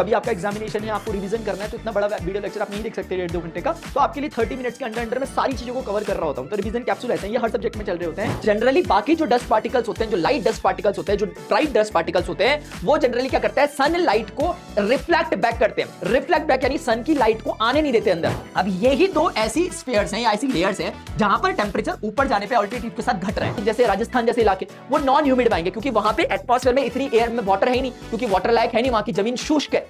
कभी आपका एग्जामिनेशन है, आपको रिवीजन करना है, तो इतना बड़ा वीडियो लेक्चर आप नहीं देख सकते 1.5-2 घंटे का, तो आपके लिए 30 मिनट्स के अंदर में सारी चीजों को कवर कर रहा होता हूं। तो रिवीजन कैप्सूल ऐसे हैं, ये हर सब्जेक्ट में चल रहे होते हैं। जनरली बाकी जो डस्ट पार्टिकल्स होते हैं, जो लाइट डस्ट पार्टिकल्स होते हैं, जो ब्राइट डस्ट पार्टिकल्स होते हैं, वो जनरली क्या करता है, सन लाइट को रिफ्लेक्ट बैक करते हैं। रिफ्लेक्ट बैक यानी सन की लाइट को आने नहीं देते अंदर। अब यही दो ऐसी स्फीयर्स हैं या ऐसी लेयर्स हैं जहां पर टेंपरेचर ऊपर जाने पे अल्टीट्यूड के साथ घट रहा है। जैसे राजस्थान जैसे इलाके वो नॉन ह्यूमिड पाएंगे, क्योंकि वहां पे एटमॉस्फेयर में इतनी एयर में वाटर है ही नहीं, क्योंकि वाटर लायक है नहीं, वहां की जमीन शुष्क है।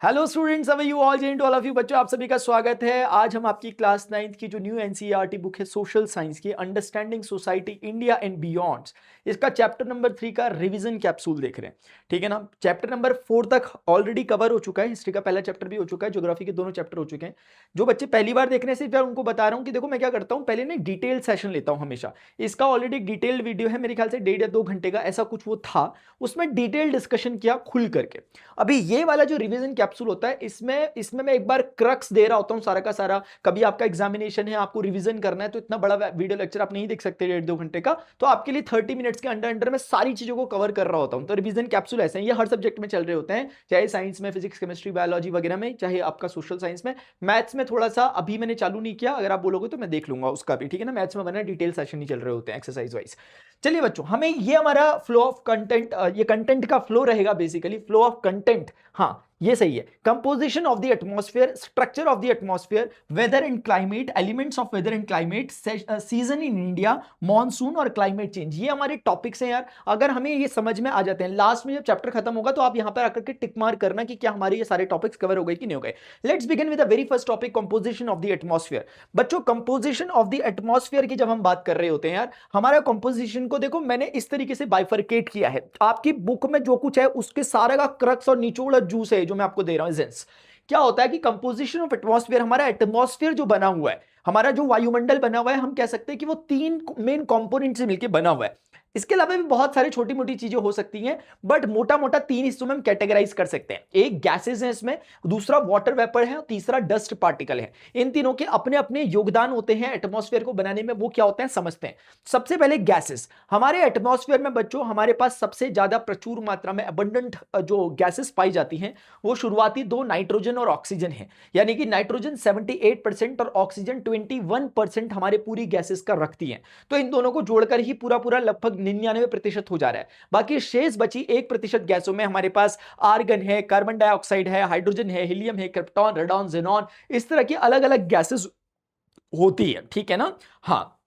Hello students, how are you all? जय टू ऑल ऑफ यू। बच्चों, आप सभी का स्वागत है। आज हम आपकी क्लास 9th की जो न्यू एनसीईआरटी बुक है सोशल साइंस की, understanding society India and beyond, इसका चैप्टर नंबर 3 का रिवीजन कैप्सूल देख रहे हैं। ठीक है ना। चैप्टर नंबर 4 तक ऑलरेडी कवर हो चुका है, हिस्ट्री का पहला चैप्टर भी हो चुका है, ज्योग्राफी के दोनों चैप्टर हो चुके हैं। जो बच्चे पहली बार देख रहे हैं सिर्फ यार उनको बता रहा हूँ कि देखो मैं क्या करता हूँ, पहले ना डिटेल सेशन लेता हूँ हमेशा। इसका ऑलरेडी एक डिटेल्ड वीडियो है, मेरे ख्याल से 1.5 या 2 घंटे का ऐसा कुछ वो था, उसमें डिटेल डिस्कशन किया खुल करके। अभी ये वाला जो रिवीजन कैप्सूल होता है, इसमें मैं एक बार क्रक्स दे रहा होता हूं सारा का सारा। कभी आपका एग्जामिनेशन है, आपको रिवीजन करना है, तो इतना बड़ा वीडियो लेक्चर आप नहीं देख सकते 1.5-2 घंटे का, तो आपके लिए 30 मिनट्स के अंडर में सारी चीजों को कवर कर रहा होता हूं। तो रिवीजन कैप्सूल ऐसे हैं, ये हर सब्जेक्ट में चल रहे होते हैं, चाहे साइंस में, फिजिक्स, केमिस्ट्री, बायोलॉजी वगैरह में, चाहे आपका सोशल साइंस में। मैथ्स में थोड़ा सा अभी मैंने चालू नहीं किया, अगर आप बोलोगे तो मैं देख लूंगा उसका भी। ठीक है ना। मैथ्स में बना डिटेल सेशन नहीं चल रहे होते हैं एक्सरसाइज वाइज। चलिए बच्चों, हमें ये हमारा फ्लो ऑफ कंटेंट, ये कंटेंट का फ्लो रहेगा बेसिकली, फ्लो ऑफ कंटेंट। हाँ ये सही है। Composition of the atmosphere, structure of the atmosphere, weather and climate, elements of weather and climate, season in India, monsoon और क्लाइमेट चेंज, ये हमारे टॉपिक्स हैं यार। अगर हमें ये समझ में आ जाते हैं, लास्ट में जब चैप्टर खत्म होगा तो आप यहां पर आकर के टिक मार्क करना कि क्या हमारे ये सारे टॉपिक्स कवर हो गए कि नहीं हो गए। Let's begin with the very first topic, composition of the atmosphere. बच्चों, कंपोजिशन ऑफ द एटमॉस्फेयर की जब हम बात कर रहे होते हैं यार, हमारा कंपोजिशन को देखो मैंने इस तरीके से बाइफरकेट किया है। आपकी बुक में जो कुछ है उसके सारे का क्रक्स और निचोड़ जूस है जो मैं आपको दे रहा हूं। क्या होता है कि कंपोजिशन ऑफ एटमॉस्फेयर, हमारा एटमॉस्फेयर जो बना हुआ है, हमारा जो वायुमंडल बना हुआ है, हम कह सकते हैं कि वो 3 मेन कंपोनेंट से मिलकर बना हुआ है। इसके अलावा भी बहुत सारी छोटी मोटी चीजें हो सकती हैं, बट मोटा मोटा 3 हिस्सों में हम कैटेगराइज कर सकते हैं। एक गैसेस है इसमें, दूसरा वाटर वेपर है और तीसरा डस्ट पार्टिकल है। इन तीनों के अपने अपने योगदान होते हैं एटमॉस्फेयर को बनाने में। वो क्या होते हैं समझते हैं। सबसे पहले गैसेस। हमारे एटमॉस्फेयर में बच्चों हमारे पास सबसे ज्यादा प्रचुर मात्रा में अबंडेंट जो गैसेस पाई जाती हैं, वो शुरुआती 2 नाइट्रोजन और ऑक्सीजन है। यानी कि नाइट्रोजन 78% और ऑक्सीजन 21% हमारे पूरी गैसेस का रखती है। तो इन दोनों को जोड़कर ही पूरा लगभग 99% हो जा रहा है। बाकी शेष बची 1% गैसों में हमारे पास आर्गन है, कार्बन डाइऑक्साइड है, हाइड्रोजन है, हीलियम है, क्रिप्टॉन, रेडॉन, जेनॉन, इस तरह की अलग अलग गैसेस होती है। ठीक है ना। हाँ,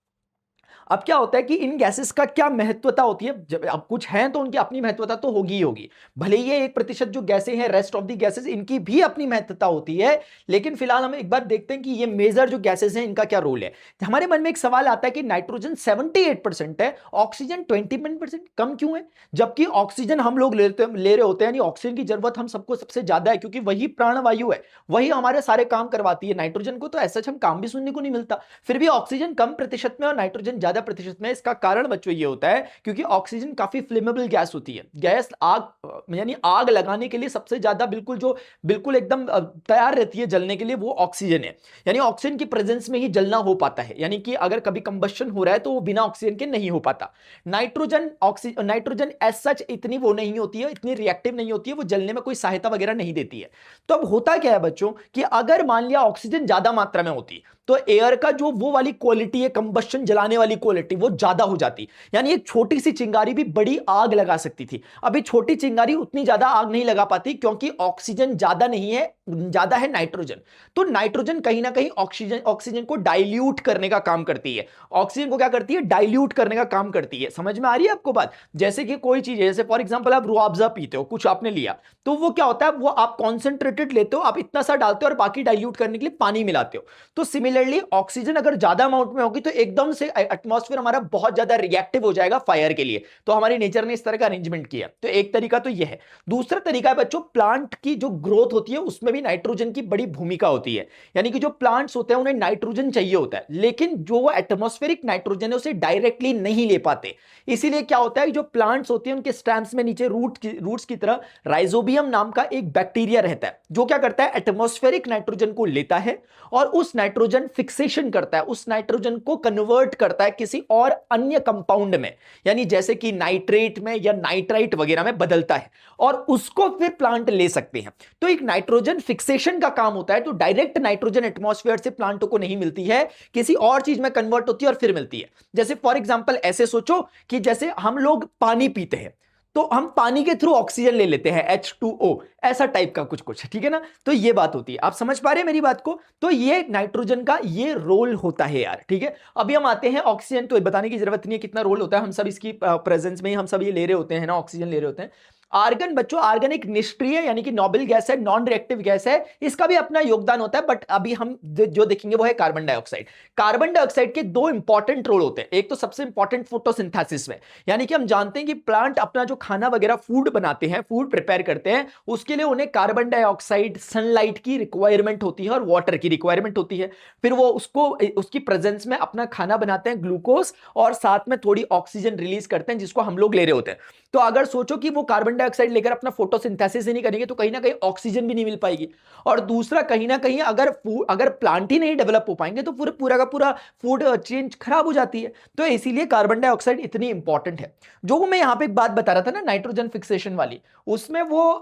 अब क्या होता है कि इन गैसेस का क्या महत्वता होती है, जब अब कुछ हैं तो उनकी अपनी महत्वता तो होगी ही होगी। भले ये 1% जो गैसें हैं, रेस्ट ऑफ द गैसेस, इनकी भी अपनी महत्वता होती है, लेकिन फिलहाल हम एक बार देखते हैं कि ये मेजर जो गैसेस हैं इनका क्या रोल है। हमारे मन में एक सवाल आता है कि नाइट्रोजन 78% है, ऑक्सीजन 21%, कम क्यों है? जबकि ऑक्सीजन हम लोग ले रहे होते हैं, यानी ऑक्सीजन की जरूरत हम सबको सबसे ज्यादा है, क्योंकि वही प्राणवायु है, वही हमारे सारे काम करवाती है। नाइट्रोजन को तो ऐसा हम काम भी सुनने को नहीं मिलता, फिर भी ऑक्सीजन कम प्रतिशत में और नाइट्रोजन ज्यादा प्रतिशत में। इसका कारण बच्चों ये होता है क्योंकि ऑक्सीजन काफी फ्लेमेबल गैस होती है। गैस आग यानी आग लगाने के लिए सबसे ज्यादा बिल्कुल एकदम तैयार रहती है जलने के लिए, वो ऑक्सीजन है। यानी ऑक्सीजन की प्रेजेंस में ही जलना हो पाता है, यानी कि अगर कभी कंबशन हो रहा है तो वो बिना ऑक्सीजन के नहीं हो पाता। नाइट्रोजन एज सच इतनी वो नहीं होती है, इतनी रिएक्टिव नहीं होती है, वो जलने में कोई सहायता वगैरह नहीं देती है। तो अब होता क्या है बच्चों कि अगर मान लिया ऑक्सीजन ज्यादा मात्रा में होती तो एयर का जो वो वाली क्वालिटी है, कंबशन जलाने वाली क्वालिटी, वो ज्यादा हो जाती। यानी एक छोटी सी चिंगारी भी बड़ी आग लगा सकती थी। अभी छोटी चिंगारी उतनी ज्यादा आग नहीं लगा पाती क्योंकि ऑक्सीजन ज्यादा नहीं है, ज्यादा है नाइट्रोजन। तो नाइट्रोजन कहीं ना कहीं ऑक्सीजन को डाइल्यूट करने का काम करती है। ऑक्सीजन को क्या करती है? डाइल्यूट करने का काम करती है। समझ में आ रही है आपको बात? जैसे कि कोई चीज है, जैसे फॉर एग्जांपल आप रुआवजा पीते हो, कुछ आपने लिया, तो वो क्या होता है, वो आप कॉन्सेंट्रेटेड लेते हो, आप इतना सा डालते हो और बाकी डाइल्यूट करने के लिए पानी मिलाते हो। तो सिमिलरली ऑक्सीजन अगर ज्यादा अमाउंट में होगी तो एकदम से एटमॉस्फेयर हमारा बहुत ज्यादा रिएक्टिव हो जाएगा फायर के लिए। तो हमारे नेचर ने इस तरह का अरेंजमेंट किया। तो एक तरीका तो यह है। दूसरा तरीका है बच्चों, प्लांट की जो ग्रोथ होती है उसमें भी नाइट्रोजन की बड़ी भूमिका होती है। यानी कि जो प्लांट्स होते हैं उन्हें नाइट्रोजन चाहिए होता है, लेकिन जो वो एटमॉस्फेरिक नाइट्रोजन है उसे डायरेक्टली नहीं ले पाते। इसीलिए क्या होता है, जो प्लांट्स होते हैं उनके स्टेम्स में नीचे रूट्स की तरह राइजोबियम नाम का एक बैक्टीरिया रहता है, जो क्या करता है, एटमॉस्फेरिक नाइट्रोजन को लेता है और उस नाइट्रोजन नाइट्रोजन फिक्सेशन करता है, उस नाइट्रोजन को कन्वर्ट करता है किसी और अन्य कंपाउंड में, यानी जैसे कि नाइट्रेट में या नाइट्राइट वगैरह में बदलता है और उसको फिर प्लांट ले सकते हैं। तो एक नाइट्रोजन फिक्सेशन का काम होता है। तो डायरेक्ट नाइट्रोजन एटमॉस्फेयर से प्लांटों को नहीं मिलती है, किसी और चीज में कन्वर्ट होती है और फिर मिलती है। जैसे फॉर एग्जांपल ऐसे सोचो कि जैसे हम लोग पानी पीते हैं तो हम पानी के थ्रू ऑक्सीजन ले लेते हैं H2O, ऐसा टाइप का कुछ कुछ, ठीक है ना। तो ये बात होती है, आप समझ पा रहे हैं मेरी बात को। तो ये नाइट्रोजन का ये रोल होता है यार, ठीक है। अभी हम आते हैं ऑक्सीजन, तो बताने की जरूरत नहीं है कितना रोल होता है, हम सब इसकी प्रेजेंस में ही हम सब ये ले रहे होते हैं ना, ऑक्सीजन ले रहे होते हैं। आर्गन बच्चों, आर्गन एक निष्क्रिय यानी कि नोबल गैस है, नॉन रिएक्टिव गैस है, इसका भी अपना योगदान होता है। बट अभी हम जो देखेंगे वो है कार्बन डाइऑक्साइड। कार्बन डाइऑक्साइड के दो इंपॉर्टेंट रोल होते हैं। एक तो सबसे इंपॉर्टेंट फोटोसिंथेसिस में, यानी कि हम जानते हैं कि प्लांट अपना जो खाना वगैरह फूड बनाते हैं, फूड प्रिपेयर करते हैं, उसके लिए उन्हें कार्बन डाइऑक्साइड, सनलाइट की रिक्वायरमेंट होती है और वाटर की रिक्वायरमेंट होती है। फिर वो उसको उसकी प्रेजेंस में अपना खाना बनाते हैं, ग्लूकोज, और साथ में थोड़ी ऑक्सीजन रिलीज करते हैं जिसको हम लोग ले रहे होते हैं। तो अगर सोचो कि वो कार्बन डाइऑक्साइड लेकर अपना फोटोसिंथेसिस ही नहीं करेंगे तो कहीं ना कहीं ऑक्सीजन भी नहीं मिल पाएगी। और दूसरा, कहीं ना कहीं अगर प्लांट ही नहीं डेवलप हो पाएंगे तो पूरा का पूरा फूड चेन खराब हो जाती है। तो इसीलिए कार्बन डाइऑक्साइड इतनी इंपॉर्टेंट है। जो मैं यहां पे एक बात बता रहा था ना, नाइट्रोजन फिक्सेशन वाली, उसमें वो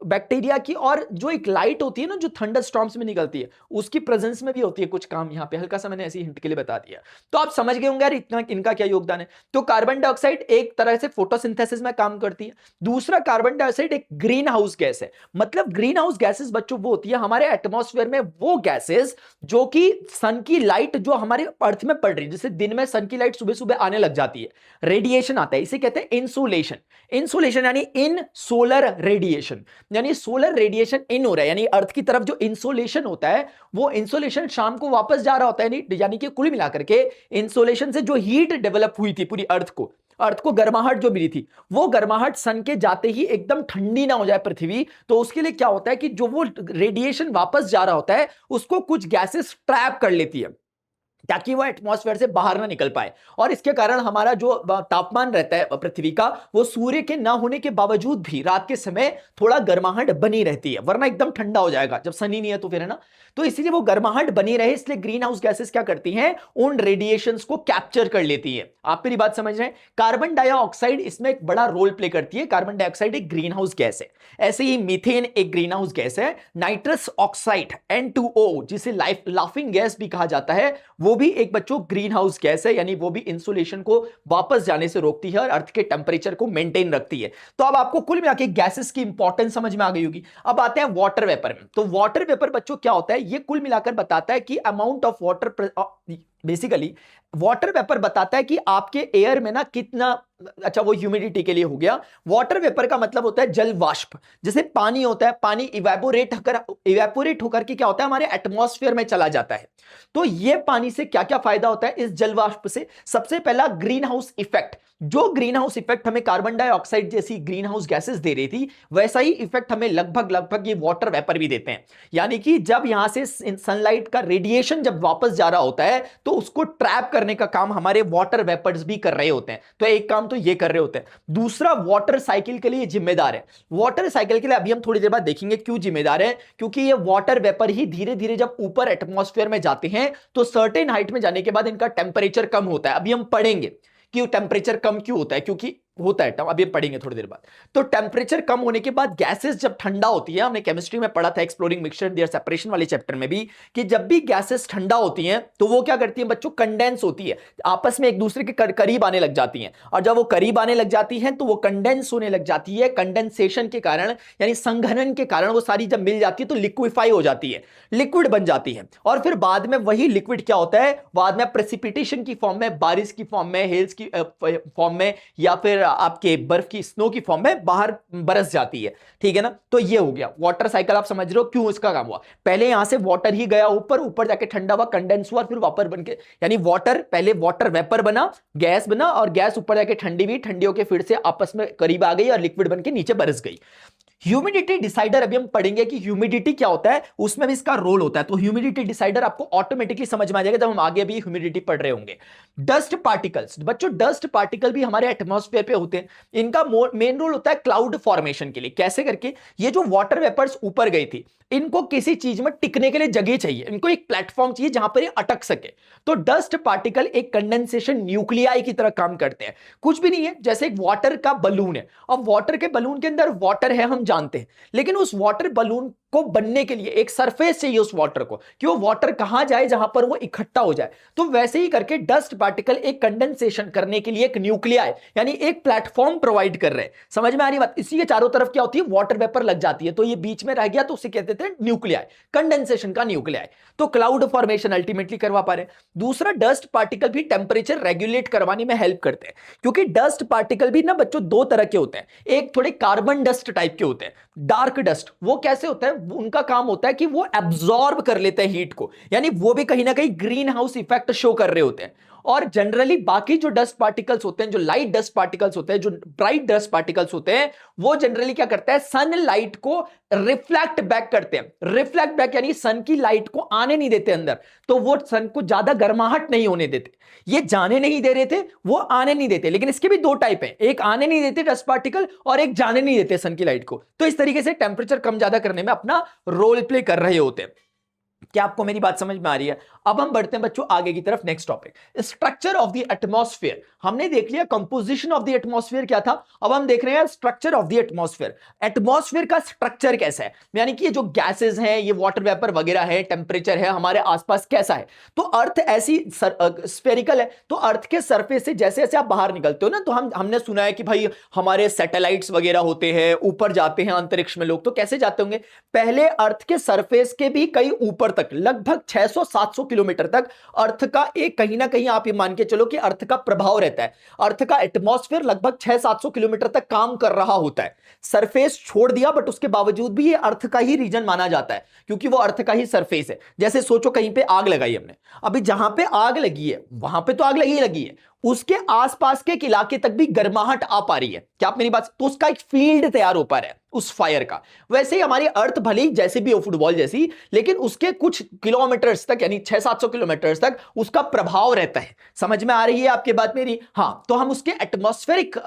बैक्टीरिया की और जो एक लाइट होती है ना, जो थंडर स्टॉर्म्स में निकलती है, उसकी प्रेजेंस में भी होती है कुछ काम। यहां पे हल्का सा मैंने ऐसी हिंट के लिए बता दिया, तो आप समझ गए होंगे यार इतना इनका क्या योगदान है। तो कार्बन डाइऑक्साइड एक तरह से फोटोसिंथेसिस में काम करती है। दूसरा, कार्बन डाइऑक्साइड एक ग्रीन हाउस गैस है। मतलब ग्रीन हाउस गैसेस बच्चों वो होती है हमारे एटमॉस्फेयर में वो गैसेस जो कि सन की लाइट जो हमारे अर्थ में पड़ रही है, जैसे दिन में सन की लाइट सुबह सुबह आने लग जाती है, रेडिएशन आता है, इसे कहते हैं इंसोलेशन। इंसोलेशन यानी इन सोलर रेडिएशन, यानी सोलर रेडिएशन इन हो रहा है, यानी अर्थ की तरफ जो इंसोलेशन होता है वो इंसोलेशन शाम को वापस जा रहा होता है। यानी कि कुल मिलाकर के इंसोलेशन से जो हीट डेवलप हुई थी पूरी अर्थ को गर्माहट जो मिली थी, वो गर्माहट सन के जाते ही एकदम ठंडी ना हो जाए पृथ्वी, तो उसके लिए क्या होता है कि जो वो रेडिएशन वापस जा रहा होता है उसको कुछ गैसेस ट्रैप कर लेती है ताकि वो एटमॉस्फेयर से बाहर ना निकल पाए। और इसके कारण हमारा जो तापमान रहता है पृथ्वी का, वो सूर्य के ना होने के बावजूद भी रात के समय थोड़ा गर्माहट बनी रहती है, वरना एकदम ठंडा हो जाएगा जब सन ही नहीं है तो फिर, है ना। तो इसीलिए वो गर्माहट बनी रहे, इसलिए ग्रीन हाउस गैसेस क्या करती हैं, उन रेडिएशंस को कैप्चर कर लेती है। आप मेरी बात समझ रहे हैं। कार्बन डाइऑक्साइड इसमें एक बड़ा रोल प्ले करती है। कार्बन डाइऑक्साइड एक ग्रीन हाउस गैस है। ऐसे ही मीथेन एक ग्रीन हाउस गैस है। नाइट्रस ऑक्साइड N2O, जिसे लाफिंग गैस भी कहा जाता है, वो भी एक बच्चों ग्रीन हाउस गैस है, यानी वो भी इंसुलेशन को वापस जाने से रोकती है और अर्थ के टेंपरेचर को मेंटेन रखती है। तो अब आपको कुल मिला के गैसेस की इंपॉर्टेंस समझ में आ गई होगी। अब आते हैं वाटर वेपर में। तो वाटर वेपर बच्चों क्या होता है, ये कुल मिलाकर बताता है कि amount of water, basically water vapour बताता है कि आपके एयर में ना कितना, अच्छा वो ह्यूमिडिटी के लिए हो गया। वाटर वेपर का मतलब होता है जल वाष्प। जैसे पानी होता है, पानी इवेपोरेट होकर के क्या होता है, हमारे एटमॉस्फेयर में चला जाता है। तो ये पानी से क्या क्या फायदा होता है इस जल वाष्प से। सबसे पहला, ग्रीन हाउस इफेक्ट। जो ग्रीन हाउस इफेक्ट हमें कार्बन डाइऑक्साइड जैसी ग्रीन हाउस गैसेस दे रही थी, वैसा ही इफेक्ट हमें लगभग ये वाटर वेपर भी देते हैं। यानी कि जब यहां से सनलाइट का रेडिएशन जब वापस जा रहा होता है तो उसको ट्रैप करने का काम हमारे वाटर वेपर्स भी कर रहे होते हैं। तो एक काम तो ये कर रहे होते हैं। दूसरा, वाटर साइकिल के लिए जिम्मेदार है। वाटर साइकिल के लिए अभी हम थोड़ी देर बाद देखेंगे क्यों जिम्मेदार है, क्योंकि ये वाटर वेपर ही धीरे धीरे जब ऊपर एटमॉस्फेयर में जाते हैं तो सर्टेन हाइट में जाने के बाद इनका टेंपरेचर कम होता है। अभी हम पढ़ेंगे कि टेंपरेचर कम क्यों होता है, क्योंकि होता है, अभी पढ़ेंगे थोड़ी देर बाद। तो टेंपरेचर कम होने के बाद गैसेस जब ठंडा होती है, हमने केमिस्ट्री में पढ़ा था एक्सप्लोरिंग मिक्सचर देयर सेपरेशन वाले चैप्टर में भी, कि जब भी गैसेस ठंडा होती हैं तो वो क्या करती हैं बच्चों, कंडेंस होती है, आपस में एक दूसरे के करीब आने लग जाती हैं। और जब वो करीब आने लग जाती हैं तो वो कंडेंस होने लग जाती है। कंडेंसेशन के कारण यानी संघनन के कारण वो सारी जब मिल जाती है तो लिक्विफाई हो जाती है, लिक्विड बन जाती है। और फिर बाद में वही लिक्विड क्या होता है, बाद में प्रेसिपिटेशन की फॉर्म में, बारिश की फॉर्म में, हेल्स की फॉर्म में, या फिर आपके बर्फ की स्नो की फॉर्म में बाहर बरस जाती है। ठीक है ना। तो ये हो गया वाटर साइकिल। आप समझ रहे हो क्यों इसका काम हुआ। पहले यहां से वाटर ही गया ऊपर जाके ठंडा हुआ, कंडेंस हुआ, फिर वापर बन के, यानी वाटर पहले वाटर वेपर बना, गैस बना, और गैस ऊपर जाके ठंडी हुई, ठंडी होकर फिर से आपस में करीब आ गई और लिक्विड बन के नीचे बरस गई। ह्यूमिडिटी डिसाइडर अभी हम पढ़ेंगे कि ह्यूमिडिटी क्या होता है, उसमें भी इसका रोल होता है। तो ह्यूमिडिटी डिसाइडर आपको ऑटोमेटिकली समझ में आ जाएगा जब हम आगे भी ह्यूमिडिटी पढ़ रहे होंगे। डस्ट पार्टिकल्स, बच्चों डस्ट पार्टिकल भी हमारे एटमॉस्फेयर पे होते हैं। इनका मेन रोल होता है क्लाउड फॉर्मेशन के लिए। कैसे करके, ये जो वाटर वेपर्स ऊपर गई थी, इनको किसी चीज में टिकने के लिए जगह चाहिए, इनको एक प्लेटफॉर्म चाहिए जहां पर ये अटक सके। तो डस्ट पार्टिकल एक कंडेंसेशन न्यूक्लियाई की तरह काम करते हैं। कुछ भी नहीं है, जैसे एक वाटर का बलून है। अब वाटर के बलून के अंदर वाटर है, हम जानते हैं, लेकिन उस वाटर बलून को बनने के लिए एक सरफेस चाहिए उस वाटर को, कि वो वाटर कहां जाए जहां पर वो इकट्ठा हो जाए। तो वैसे ही करके डस्ट पार्टिकल एक कंडेंसेशन करने के लिए एक न्यूक्लियाई यानी एक प्लेटफॉर्म प्रोवाइड कर रहे हैं। समझ में आ रही बात? इसी के चारों तरफ क्या होती है, वाटर वेपर लग जाती है, तो ये बीच में रह गया तो उसे कहते थे न्यूक्लियाई, कंडेंसेशन का न्यूक्लियाई। तो क्लाउड फॉर्मेशन अल्टीमेटली करवा पा रहे हैं। दूसरा, डस्ट पार्टिकल भी टेंपरेचर रेगुलेट करवाने में हेल्प करते हैं, क्योंकि डस्ट पार्टिकल भी ना बच्चों दो तरह के होते हैं। एक थोड़े कार्बन डस्ट टाइप के होते हैं, डार्क डस्ट। वो कैसे होता है, उनका काम होता है कि वो एब्जॉर्ब कर लेते हैं हीट को, यानी वो भी कहीं ना कहीं ग्रीन हाउस इफेक्ट शो कर रहे होते हैं। और जनरली बाकी जो डस्ट पार्टिकल्स होते हैं, जो लाइट डस्ट पार्टिकल्स होते हैं, जो ब्राइट डस्ट पार्टिकल्स होते हैं, वो जनरली क्या करते हैं, सनलाइट को रिफ्लेक्ट बैक करते हैं। रिफ्लेक्ट बैक यानी सन की लाइट को आने नहीं देते अंदर, तो वो सन को ज्यादा गर्माहट नहीं होने देते। ये जाने नहीं दे रहे थे, वो आने नहीं देते। लेकिन इसके भी दो टाइप है, एक आने नहीं देते डस्ट पार्टिकल और एक जाने नहीं देते सन की लाइट को। तो इस तरीके से टेंपरेचर कम ज्यादा करने में अपना रोल प्ले कर रहे होते हैं। क्या आपको मेरी बात समझ में आ रही है? अब हम बढ़ते हैं बच्चों आगे की तरफ। Next topic, structure of the atmosphere. हमने देख लिया कंपोजिशन ऑफ द एटमॉस्फेयर क्या था, अब हम देख रहे हैं structure of the atmosphere. Atmosphere का स्ट्रक्चर कैसा है, यानी कि ये जो गैसेस हैं, ये वाटर वेपर वगैरह है, टेंपरेचर है, हमारे आसपास कैसा है। तो अर्थ ऐसी स्फेरिकल है, तो अर्थ के सरफेस से जैसे जैसे आप बाहर निकलते हो ना, तो हमने सुना है कि भाई हमारे सैटेलाइट्स वगैरह होते हैं, ऊपर जाते हैं अंतरिक्ष में लोग, तो कैसे जाते होंगे, पहले अर्थ के सरफेस के भी कई ऊपर तक, लगभग 600-700 किलोमीटर तक अर्थ का एक, कहीं ना कहीं आप ये मान के चलो कि अर्थ का प्रभाव रहता है। अर्थ का एटमॉस्फेयर लगभग 600-700 किलोमीटर तक काम कर रहा होता है। सरफेस छोड़ दिया, बट उसके बावजूद भी ये अर्थ का ही रीजन माना जाता है, क्योंकि वो अर्थ का ही सरफेस है। जैसे सोचो कहीं पे आग लगाई हमने, अभी जहां पे आग लगी है वहां पे तो आग लगी है, उसके आसपास के इलाके तक भी गर्माहट आ पा रही है। क्या आप मेरी बात, तो उसका एक फील्ड तैयार हो पा रहा है उस फायर का। वैसे ही हमारी अर्थ भले ही जैसे भी हो, फुटबॉल जैसी, लेकिन उसके कुछ किलोमीटर्स तक, यानी 600-700 किलोमीटर्स तक उसका प्रभाव रहता है। समझ में आ रही है आपकी बात मेरी? हाँ, तो हम उसके एटमॉस्फेरिक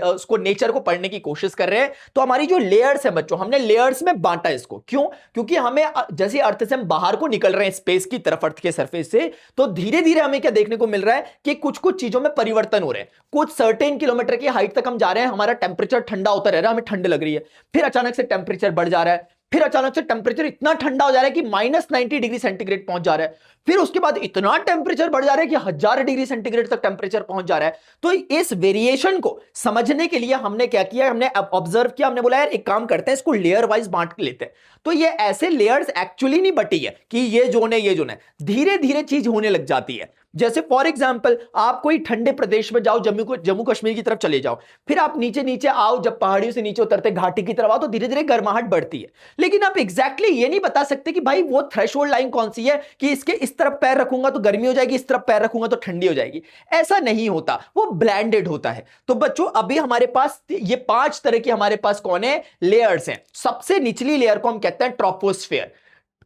उसको नेचर को पढ़ने की कोशिश कर रहे हैं। तो हमारी जो लेयर्स है बच्चों, हमने लेयर्स में बांटा इसको। क्यों? क्योंकि हमें जैसे अर्थ से हम बाहर को निकल रहे हैं स्पेस की तरफ, अर्थ के सरफेस से, तो धीरे धीरे हमें क्या देखने को मिल रहा है कि कुछ कुछ चीजों में परिवर्तन हो रहे हैं। कुछ सर्टेन किलोमीटर की हाइट तक हम जा रहे हैं, हमारा टेंपरेचर ठंडा होता रह रहा है, हमें ठंड लग रही है, फिर अचानक से टेंपरेचर बढ़ जा रहा है, फिर अचानक से टेंपरेचर इतना ठंडा हो जा रहा है कि -90 डिग्री सेंटीग्रेड पहुंच जा रहा है, फिर उसके बाद इतना टेंपरेचर बढ़ जा रहा है कि 1000 डिग्री सेंटीग्रेड तक टेंपरेचर पहुंच जा रहा है। तो इस वेरिएशन को समझने के लिए हमने क्या किया, हमने ऑब्जर्व किया, हमने बोला यार एक काम करते हैं, इसको लेयर वाइज बांट के लेते हैं। तो ये ऐसे लेयर्स एक्चुअली नहीं बटी है कि ये जोन है ये जोन है, धीरे धीरे चीज होने लग जाती है। जैसे फॉर एग्जांपल, आप कोई ठंडे प्रदेश में जाओ, जम्मू कश्मीर की तरफ चले जाओ, फिर आप नीचे नीचे आओ, जब पहाड़ियों से नीचे उतरते घाटी की तरफ आओ, तो धीरे धीरे गर्माहट बढ़ती है। लेकिन आप एग्जैक्टली ये नहीं बता सकते कि भाई वो थ्रेशोल्ड लाइन कौन सी है, कि इसके इस तरफ पैर रखूंगा तो गर्मी हो जाएगी, इस तरफ पैर रखूंगा तो ठंडी हो जाएगी। ऐसा नहीं होता, वो ब्लेंडेड होता है। तो बच्चों अभी हमारे पास ये 5 तरह की हमारे पास कौन है, लेयर्स हैं। सबसे निचली लेयर को हम कहते हैं ट्रोपोस्फेयर।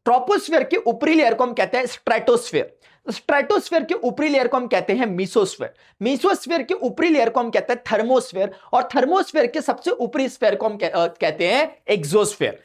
ट्रोपोस्फेयर के ऊपरी लेयर को हम कहते हैं स्ट्रेटोस्फेयर। स्ट्रेटोस्फेयर के ऊपरी लेयर को हम कहते हैं मीसोस्फेयर। मीसोस्फेयर के ऊपरी लेयर को हम कहते हैं थर्मोस्फेयर, और थर्मोस्फेयर के सबसे ऊपरी स्फेयर को हम कहते हैं एक्सोस्फेयर।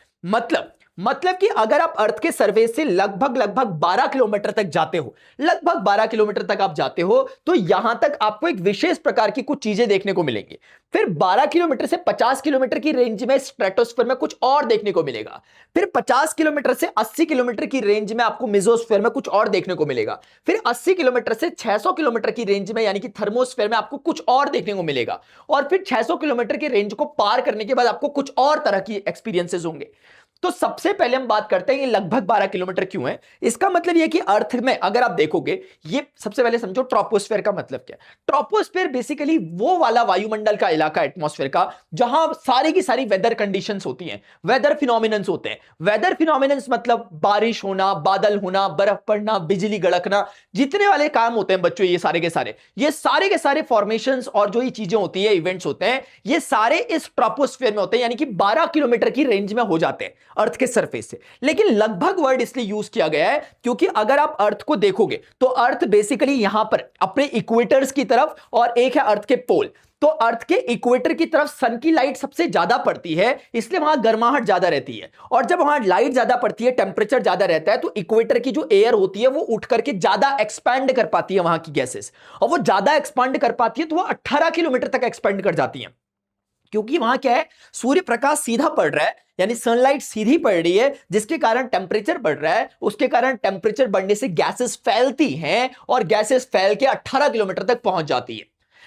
मतलब कि अगर आप अर्थ के सरफेस से लगभग 12 किलोमीटर तक जाते हो, लगभग 12 किलोमीटर तक आप जाते हो, तो यहां तक आपको एक विशेष प्रकार की कुछ चीजें देखने को मिलेंगी। फिर 12 किलोमीटर से 50 किलोमीटर की रेंज में स्ट्रेटोस्फेयर में कुछ और देखने को मिलेगा। फिर 50 किलोमीटर से 80 किलोमीटर की रेंज में आपको मेसोस्फेयर में कुछ और देखने को मिलेगा। फिर 80 किलोमीटर से 600 किलोमीटर की रेंज में, यानी कि थर्मोस्फेयर में, आपको कुछ और देखने को मिलेगा। और फिर 600 किलोमीटर की रेंज को पार करने के बाद आपको कुछ और तरह की एक्सपीरियंसेस होंगे। तो सबसे पहले हम बात करते हैं ये लगभग 12 किलोमीटर क्यों है। इसका मतलब ये कि अर्थ में अगर आप देखोगे, ये सबसे पहले समझो ट्रोपोस्फेयर का मतलब क्या है। ट्रोपोस्फेयर बेसिकली वो वाला वायुमंडल का इलाका, एटमॉस्फेयर का, जहां सारी की सारी वेदर कंडीशंस होती हैं, वेदर फिनोमिनन्स होते हैं। वेदर फिनोमिनन्स मतलब बारिश होना, बादल होना, बर्फ पड़ना, बिजली गड़कना, जितने वाले काम होते हैं बच्चों, ये सारे के सारे फॉर्मेशंस और जो ये चीजें होती है, इवेंट्स होते हैं, ये सारे इस ट्रोपोस्फेयर में होते हैं, यानी कि 12 किलोमीटर की रेंज में हो जाते हैं अर्थ के सरफेस से। लेकिन लगभग वर्ड इसलिए यूज किया गया है क्योंकि अगर आप अर्थ को देखोगे तो अर्थ बेसिकली यहां पर अपने इक्वेटर्स की तरफ, और एक है अर्थ के पोल, तो अर्थ के इक्वेटर की तरफ सन की लाइट सबसे ज्यादा पड़ती है, इसलिए वहां गर्माहट ज्यादा रहती है। और जब वहां लाइट ज्यादा पड़ती है, टेंपरेचर ज्यादा रहता है, तो इक्वेटर की जो एयर होती है वो उठ करके ज्यादा एक्सपैंड कर पाती है वहां की गैसेस, और वो ज्यादा एक्सपैंड कर पाती है तो वो 18 किलोमीटर तक एक्सपेंड कर जाती है। क्योंकि वहां क्या है, सूर्य प्रकाश सीधा पड़ रहा है, यानी सनलाइट सीधी पड़ रही है, जिसके कारण टेंपरेचर बढ़ रहा है। उसके कारण टेंपरेचर बढ़ने से गैसेस फैलती हैं, और गैसेस फैल के 18 किलोमीटर तक पहुंच जाती है।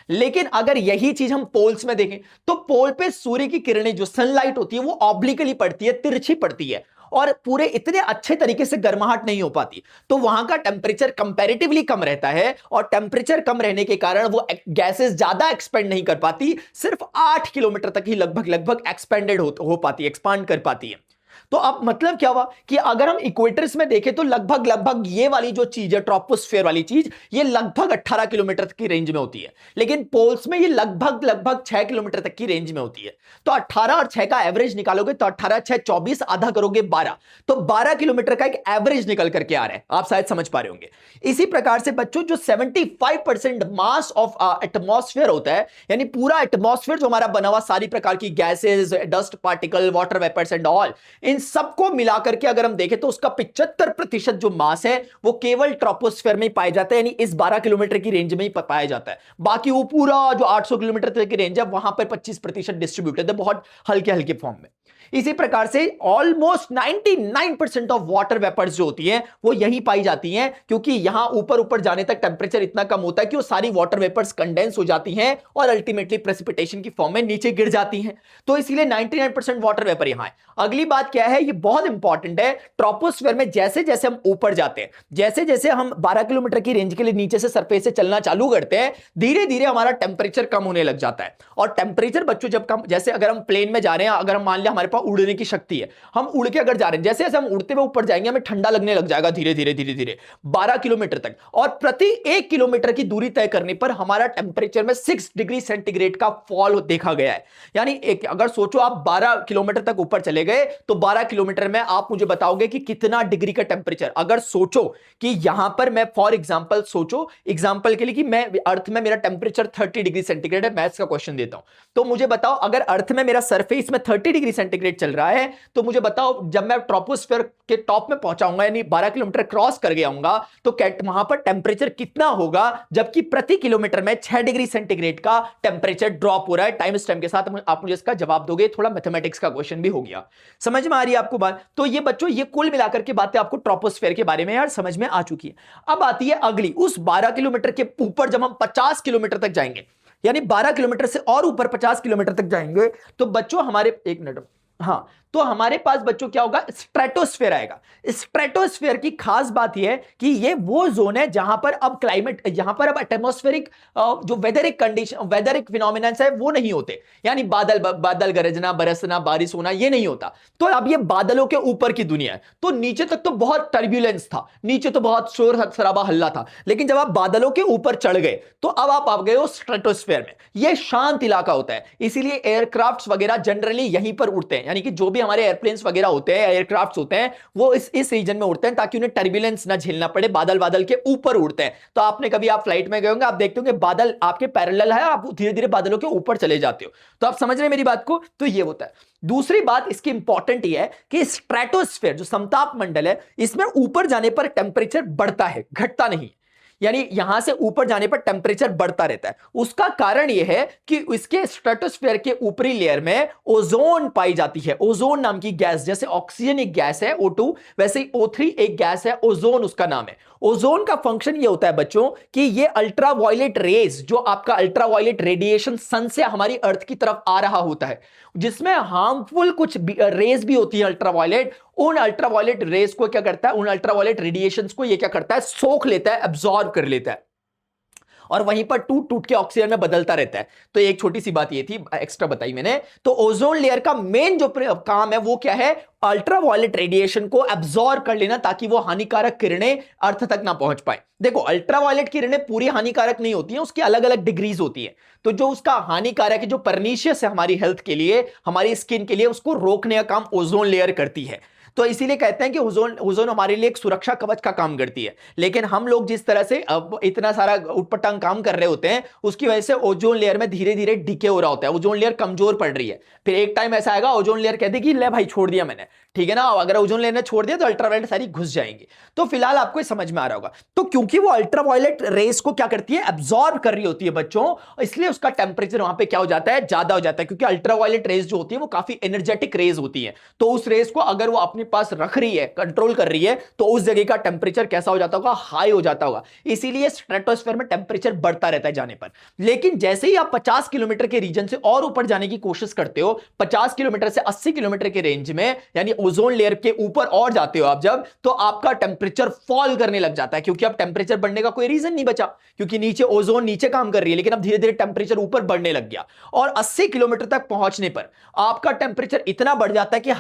लेकिन अगर यही चीज हम पोल्स में देखें, तो पोल पे सूर्य की किरणें, जो सनलाइट होती है, वो ऑब्लिकली पड़ती है, तिरछी पड़ती है, और पूरे इतने अच्छे तरीके से गर्माहट नहीं हो पाती। तो वहां का टेंपरेचर कंपैरेटिवली कम रहता है, और टेंपरेचर कम रहने के कारण वो गैसेस ज्यादा एक्सपेंड नहीं कर पाती, सिर्फ 8 किलोमीटर तक ही लगभग एक्सपेंडेड हो पाती है, एक्सपांड कर पाती है। तो अब मतलब क्या हुआ कि अगर हम इक्वेटर्स में देखें तो लगभग ये वाली जो चीज है, ट्रोपोस्फेयर वाली चीज, ये लगभग 18 किलोमीटर की रेंज में होती है। लेकिन पोल्स में ये लगभग 6 किलोमीटर तक की रेंज में होती है। तो 18 और 6 का एवरेज निकालोगे तो 18 6 24, आधा करोगे 12, तो 12 किलोमीटर का एक एवरेज निकल करके आ रहा है। आप शायद समझ पा रहे होंगे। इसी प्रकार से बच्चों, जो 75% मास ऑफ एटमॉस्फेयर होता है, यानी पूरा एटमॉस्फेयर जो हमारा बना हुआ, सारी प्रकार की gases, dust particle, water vapours and all, इन सबको मिलाकर के अगर हम देखें तो उसका 75% जो मास है वो केवल ट्रोपोस्फेयर में ही पाया जाता है, यानी इस 12 किलोमीटर की रेंज में ही पाया जाता है। बाकी वो पूरा जो 800 किलोमीटर तक की रेंज है, वहां पर 25% डिस्ट्रीब्यूटेड है, बहुत हल्के हल्के फॉर्म में। इसी प्रकार से ऑलमोस्ट 99% ऑफ वाटर वेपर्स जो होती है वो यही पाई जाती हैं, क्योंकि यहां ऊपर ऊपर जाने तक टेंपरेचर इतना कम होता है कि वो सारी वाटर वेपर्स कंडेंस हो जाती हैं और अल्टीमेटली प्रेसिपिटेशन की फॉर्म में नीचे गिर जाती हैं। तो इसलिए 99% वाटर वेपर यहां है। अगली बात क्या है, ये बहुत इंपॉर्टेंट है। ट्रोपोस्फेयर में जैसे जैसे हम ऊपर जाते हैं, जैसे जैसे हम 12 किलोमीटर की रेंज के लिए नीचे से सरफेस से चलना चालू करते हैं, धीरे धीरे हमारा टेंपरेचर कम होने लग जाता है। और टेंपरेचर बच्चों जब कम, जैसे अगर हम प्लेन में जा रहे हैं, अगर हम मान लिया हमारे उड़ने की शक्ति है, हम उड़ के अगर जा रहे हैं, जैसे जैसे हम उड़ते हुए ऊपर जाएंगे, हमें ठंडा लगने लग जाएगा धीरे धीरे धीरे धीरे 12 किलोमीटर तक। और प्रति 1 किलोमीटर की दूरी तय करने पर हमारा टेंपरेचर में 6 डिग्री सेंटीग्रेड का फॉल देखा गया है। यानी अगर सोचो आप 12 किलोमीटर तक ऊपर चले गए, तो 12 किलोमीटर में आप मुझे बताओगे कि कितना डिग्री का टेंपरेचर। अगर सोचो कि यहां पर मैं फॉर एग्जांपल, सोचो एग्जांपल के लिए कि मैं अर्थ में मेरा टेंपरेचर 30 डिग्री सेंटीग्रेड है, मैथ्स का क्वेश्चन देता हूं, तो मुझे बताओ अगर अर्थ में मेरा सरफेस में 30 डिग्री सेंटीग्रेड चल रहा है, तो मुझे बताओ जब मैं ट्रोपोस्फेयर के टॉप में पहुंचाऊंगा, यानी 12 किलोमीटर क्रॉस कर गया हूंगा, तो वहां पर टेंपरेचर कितना होगा, जबकि प्रति किलोमीटर में 6 डिग्री सेंटीग्रेड का टेंपरेचर ड्रॉप हो रहा है। टाइम स्टैम्प के साथ आप मुझे इसका जवाब दोगे, थोड़ा मैथमेटिक्स का क्वेश्चन भी हो गया। समझ में आ रही है आपको बात? तो ये बच्चों, ये कुल मिलाकर के बातें आपको ट्रोपोस्फेयर के बारे में यार समझ में आ चुकी है। अब आती है अगली, उस 12 किलोमीटर के ऊपर जब हम 50 किलोमीटर तक जाएंगे, यानी 12 किलोमीटर से और ऊपर 50 किलोमीटर तक जाएंगे, तो बच्चों हमारे, एक मिनट, हाँ, तो हमारे पास बच्चों क्या होगा, स्ट्रेटोस्फेयर आएगा। स्ट्रेटोस्फेयर की खास बात यह है कि ये वो जोन है जहां पर अब क्लाइमेट, जहां पर अब एटमॉस्फेरिक जो वेदरिक कंडीशन, वेदरिक फिनोमिनन्स है वो नहीं होते, यानी बादल गरजना, बरसना, बारिश होना, ये नहीं होता। तो अब ये बादलों के ऊपर की दुनिया है। तो नीचे तक तो बहुत टर्ब्यूलेंस था, नीचे तो बहुत शोर शराबा हल्ला था, लेकिन जब आप बादलों के ऊपर चढ़ गए तो अब आप आ गए हो स्ट्रेटोस्फेयर में। यह शांत इलाका होता है, इसीलिए एयरक्राफ्ट वगैरह जनरली यहीं पर उड़ते हैं, यानी कि जो भी हमारे एयरप्लेन्स वगैरह होते हैं, एयरक्राफ्ट्स होते हैं, वो इस रीजन में उड़ते हैं ताकि उन्हें टर्बुलेंस ना झेलना पड़े, बादल के ऊपर उड़ते हैं। तो आपने कभी, आप फ्लाइट में गए होंगे, आप देखते होंगे बादल आपके पैरेलल है, आप धीरे धीरे बादलों के ऊपर चले जाते हो। तो आप समझ रहे हैं मेरी बात को? तो ये होता है। दूसरी बात इसकी इंपॉर्टेंट ये है कि स्ट्रेटोस्फेयर जो समताप मंडल है, इसमें ऊपर जाने पर टेंपरेचर बढ़ता है, घटता नहीं। यानी यहां से ऊपर जाने पर टेम्परेचर बढ़ता रहता है। उसका कारण यह है कि इसके स्ट्रेटोस्फेयर के ऊपरी लेयर में ओजोन पाई जाती है। ओजोन नाम की गैस, जैसे ऑक्सीजन एक गैस है O2, वैसे ही O3 एक गैस है, ओजोन उसका नाम है। ओजोन का फंक्शन ये होता है बच्चों कि ये अल्ट्रावायलेट रेज, जो आपका अल्ट्रावायलेट रेडिएशन सन से हमारी अर्थ की तरफ आ रहा होता है, जिसमें हार्मफुल कुछ रेज भी होती है अल्ट्रावायलेट, उन अल्ट्रावायलेट रेज को क्या करता है, उन अल्ट्रावायलेट रेडिएशंस को ये क्या करता है, सोख लेता है, एब्जॉर्ब कर लेता है और वहीं पर टूट टूट के ऑक्सीजन में बदलता रहता है। तो एक छोटी सी बात ये थी, एक्स्ट्रा बताई मैंने। तो ओजोन लेयर का मेन जो काम है वो क्या है, अल्ट्रावायलेट रेडिएशन को एब्जॉर्ब कर लेना, ताकि वो हानिकारक किरणें अर्थ तक ना पहुंच पाए। देखो, अल्ट्रावायलेट किरणें पूरी हानिकारक नहीं होती हैं, उसकी अलग अलग डिग्रीज होती है। तो जो उसका हानिकारक है, जो परनीशियस है हमारी हेल्थ के लिए, हमारी स्किन के लिए, उसको रोकने का काम ओजोन लेयर करती है। तो इसीलिए कहते हैं कि ओजोन हमारे लिए एक सुरक्षा कवच का काम करती है। लेकिन हम लोग जिस तरह से अब इतना सारा उटपटांग काम कर रहे होते हैं, उसकी वजह से ओजोन लेयर में धीरे धीरे डीके हो रहा होता है, ओजोन लेयर कमजोर पड़ रही है। फिर एक टाइम ऐसा आएगा, ओजोन लेयर कह देगी ले भाई छोड़ दिया मैंने, ठीक है ना। अगर ओजोन लेयर ने छोड़ दिया तो अल्ट्रावायलेट सारी घुस जाएंगी। तो फिलहाल आपको समझ में आ रहा होगा। तो क्योंकि वो अल्ट्रावायलेट रेस को क्या करती है, एब्जॉर्ब कर रही होती है बच्चों, इसलिए उसका टेम्परेचर वहां पे क्या हो जाता है, ज्यादा हो जाता है। क्योंकि अल्ट्रावायलेट रेस जो होती है वो काफी एनर्जेटिक रेस होती है। तो उस रेस को अगर वो अपने पास रख रही है, कंट्रोल कर रही है, तो उस जगह का टेम्परेचर कैसा हो जाता होगा, हाई हो जाता होगा। इसीलिए स्ट्रेटोस्फेयर में टेम्परेचर बढ़ता रहता है जाने पर। लेकिन जैसे ही आप 50 किलोमीटर के रीजन से और ऊपर जाने की कोशिश करते हो, 50 किलोमीटर से 80 किलोमीटर के रेंज में, यानी ओजोन लेयर के ऊपर और जाते हो आप जब, तो आपका टेम्परेचर फॉल करने लग जाता है। क्योंकि अब टेम्परेचर बढ़ने का कोई रीजन नहीं बचा, क्योंकि नीचे ओजोन नीचे काम कर रही है, लेकिन अब धीरे धीरे टेम्परेचर ऊपर बढ़ने लग गया। और 80 किलोमीटर तक पहुंचने पर आपका टेम्परेचर इतना बढ़ जाता है कि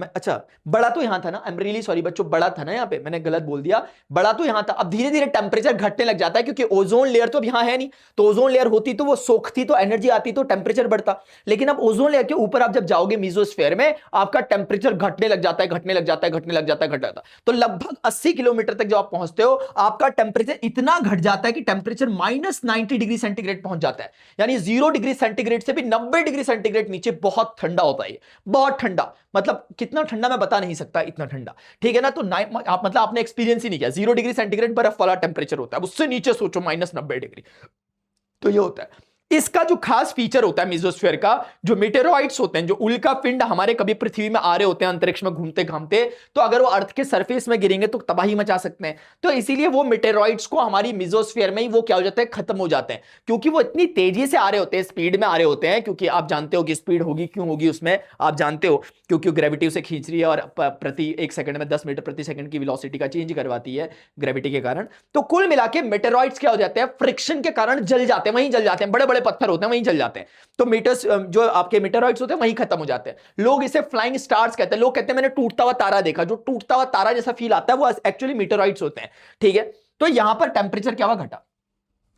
अच्छा, बड़ा तो यहां था ना, आई एम रियली सॉरी बच्चों, बड़ा था ना, यहां पे मैंने गलत बोल दिया, बड़ा तो यहां था। अब धीरे धीरे टेम्परेचर घटने लग जाता है, क्योंकि ओजोन लेयर तो अब यहां है नहीं। तो ओजोन लेयर होती तो वो सोखती, तो एनर्जी आती, तो टेम्परेचर बढ़ता। लेकिन अब ओजोन लेयर के ऊपर आप जब जाओगे मेसोस्फेयर में, आपका टेम्परेचर घटने लग जाता है, घटने लग जाता है, घटने लग जाता है, घट जाता है। तो लगभग 80 किलोमीटर तक जब आप पहुंचते हो, आपका टेम्परेचर इतना घट जाता है कि टेम्परेचर -90 डिग्री सेंटीग्रेड पहुंच जाता है। यानी 0 डिग्री सेंटीग्रेड से भी 90 डिग्री सेंटीग्रेड नीचे बहुत ठंडा होता है, बहुत ठंडा। मतलब कितना ठंडा मैं बता नहीं सकता, इतना ठंडा, ठीक है ना। तो आप मतलब आपने एक्सपीरियंस ही नहीं किया। 0 डिग्री सेंटीग्रेड बर्फ वाला टेम्परेचर होता है, उससे नीचे सोचो -90 डिग्री। तो ये होता है। इसका जो खास फीचर होता है मेसोस्फीयर का, जो मीटेरोइड्स होते हैं, जो उल्का पिंड हमारे कभी पृथ्वी में आ रहे होते हैं अंतरिक्ष में घूमते घामते, तो अगर वो अर्थ के सरफेस में गिरेंगे तो तबाही मचा सकते हैं। तो इसीलिए वो मीटेरोइड्स को हमारी मेसोस्फीयर में ही वो क्या हो जाता है, खत्म हो जाते हैं। क्योंकि वो इतनी तेजी से आ रहे होते हैं, स्पीड में आ रहे होते हैं। क्योंकि आप जानते हो कि स्पीड होगी, क्यों होगी उसमें, आप जानते हो, क्योंकि ग्रेविटी उसे खींच रही है और प्रति 1 सेकंड में 10 मीटर प्रति सेकंड की वेलोसिटी का चेंज करवाती है ग्रेविटी के कारण। तो कुल मिला के मीटेरोइड्स क्या हो जाते हैं, फ्रिक्शन के कारण जल जाते हैं, वहीं जल जाते हैं। बड़े बड़े पत्थर होते हैं, वहीं जल जाते हैं। तो मीटर्स जो आपके मीटेरोइड्स होते हैं वहीं खत्म हो जाते हैं। लोग इसे फ्लाइंग स्टार्स कहते हैं। लोग कहते हैं मैंने टूटता हुआ तारा देखा। जो टूटता हुआ तारा जैसा फील आता है वो एक्चुअली मीटेरोइड्स होते हैं, ठीक है। तो यहां पर टेम्परेचर क्या हुआ, घटा।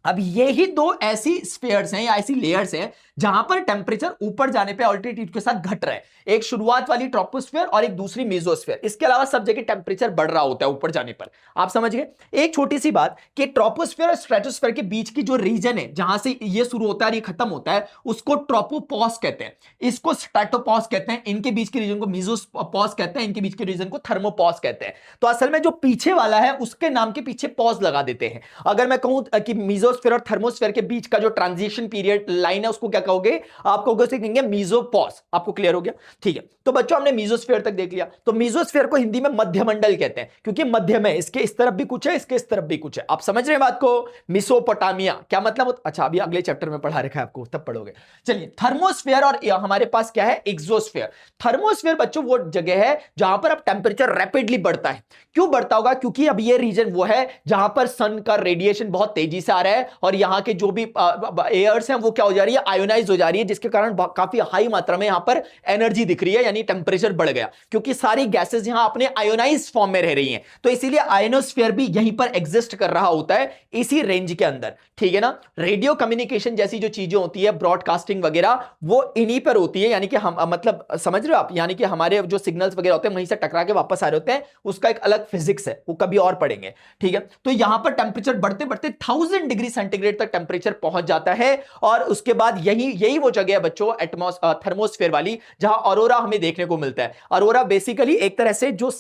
अब ये ही दो ऐसी स्फीयर्स हैं या ऐसी लेयर्स हैं जहां पर टेम्परेचर ऊपर जाने पे ऑल्टीट्यूड के साथ घट रहा है। एक शुरुआत वाली ट्रोपोस्फीयर और एक दूसरी मेसोस्फीयर। इसके अलावा सब जगह टेम्परेचर बढ़ रहा होता है ऊपर जाने पर। आप समझ गए। एक छोटी सी बात कि ट्रोपोस्फीयर और स्ट्रेटोस्फीयर के बीच की जो रीजन है, जहां से ये शुरू होता है और ये खत्म होता है, उसको ट्रोपोपॉज कहते हैं, इसको स्ट्रेटोपॉज कहते हैं। इनके बीच के रीजन को मेसोपॉज कहते हैं, इनके बीच के रीजन को थर्मोपॉज कहते हैं। तो असल में जो पीछे वाला है उसके नाम के पीछे पॉज लगा देते हैं। अगर मैं कहूं कि मेसोस्फीयर और थर्मोस्फीयर के बीच का जो ट्रांजिशन पीरियड लाइन है उसको क्या कहोगे, आप कहोगे उसे कहेंगे मेसोपॉज। आपको क्लियर हो गया, ठीक है। तो बच्चों हमने मेसोस्फीयर तक देख लिया। तो मेसोस्फीयर को हिंदी में मध्यमंडल कहते हैं, क्योंकि मध्य में, इसके इस तरफ भी कुछ है, इसके इस तरफ भी कुछ है। आप समझ रहे हैं बात को। मेसोपोटामिया क्या मतलब, अच्छा अभी अगले चैप्टर में पढ़ा रखा है आपको, तब पढ़ोगे। चलिए, थर्मोस्फीयर और हमारे पास क्या है, एक्सोस्फीयर। थर्मोस्फीयर बच्चों वो जगह है जहां पर अब टेम्परेचर रैपिडली बढ़ता है। क्यों बढ़ता होगा, क्योंकि अब ये रीजन वो है जहां पर सन का रेडिएशन बहुत तेजी से आ रहा है और यहां के जो भी एयर्स हैं वो क्या हो जा रही है, आयोनाइज हो जा रही है, जिसके कारण काफी हाई मात्रा में यहां पर एनर्जी दिख रही है, यानी टेम्परेचर बढ़ गया। क्योंकि सारी गैसेस यहां अपने आयोनाइज फॉर्म में रह रही हैं, तो इसीलिए आयोनोस्फीयर भी यहीं पर एग्जिस्ट कर रहा होता है, इसी रेंज के अंदर, ठीक है ना। रेडियो कम्युनिकेशन जैसी जो चीजें होती है, ब्रॉडकास्टिंग वगैरह, वो इन्हीं पर होती है। यानी कि हम मतलब समझ रहे हो आप, यानी कि हमारे जो सिग्नल्स वगैरह होते हैं वहीं से टकरा के वापस आ रहे होते हैं, उसका एक अलग फिजिक्स है, वो कभी और पढ़ेंगे, ठीक है। तो यहां पर टेम्परेचर बढ़ते बढ़ते 1000 डिग्री सेंटीग्रेड तक टेम्परेचर पहुंच जाता है। और उसके बाद यही वो जगह है बच्चों, थर्मोस्फीयर वाली, जहां ऑरोरा हमें देखने को मिलता है। ऑरोरा बेसिकली एक तरह से जो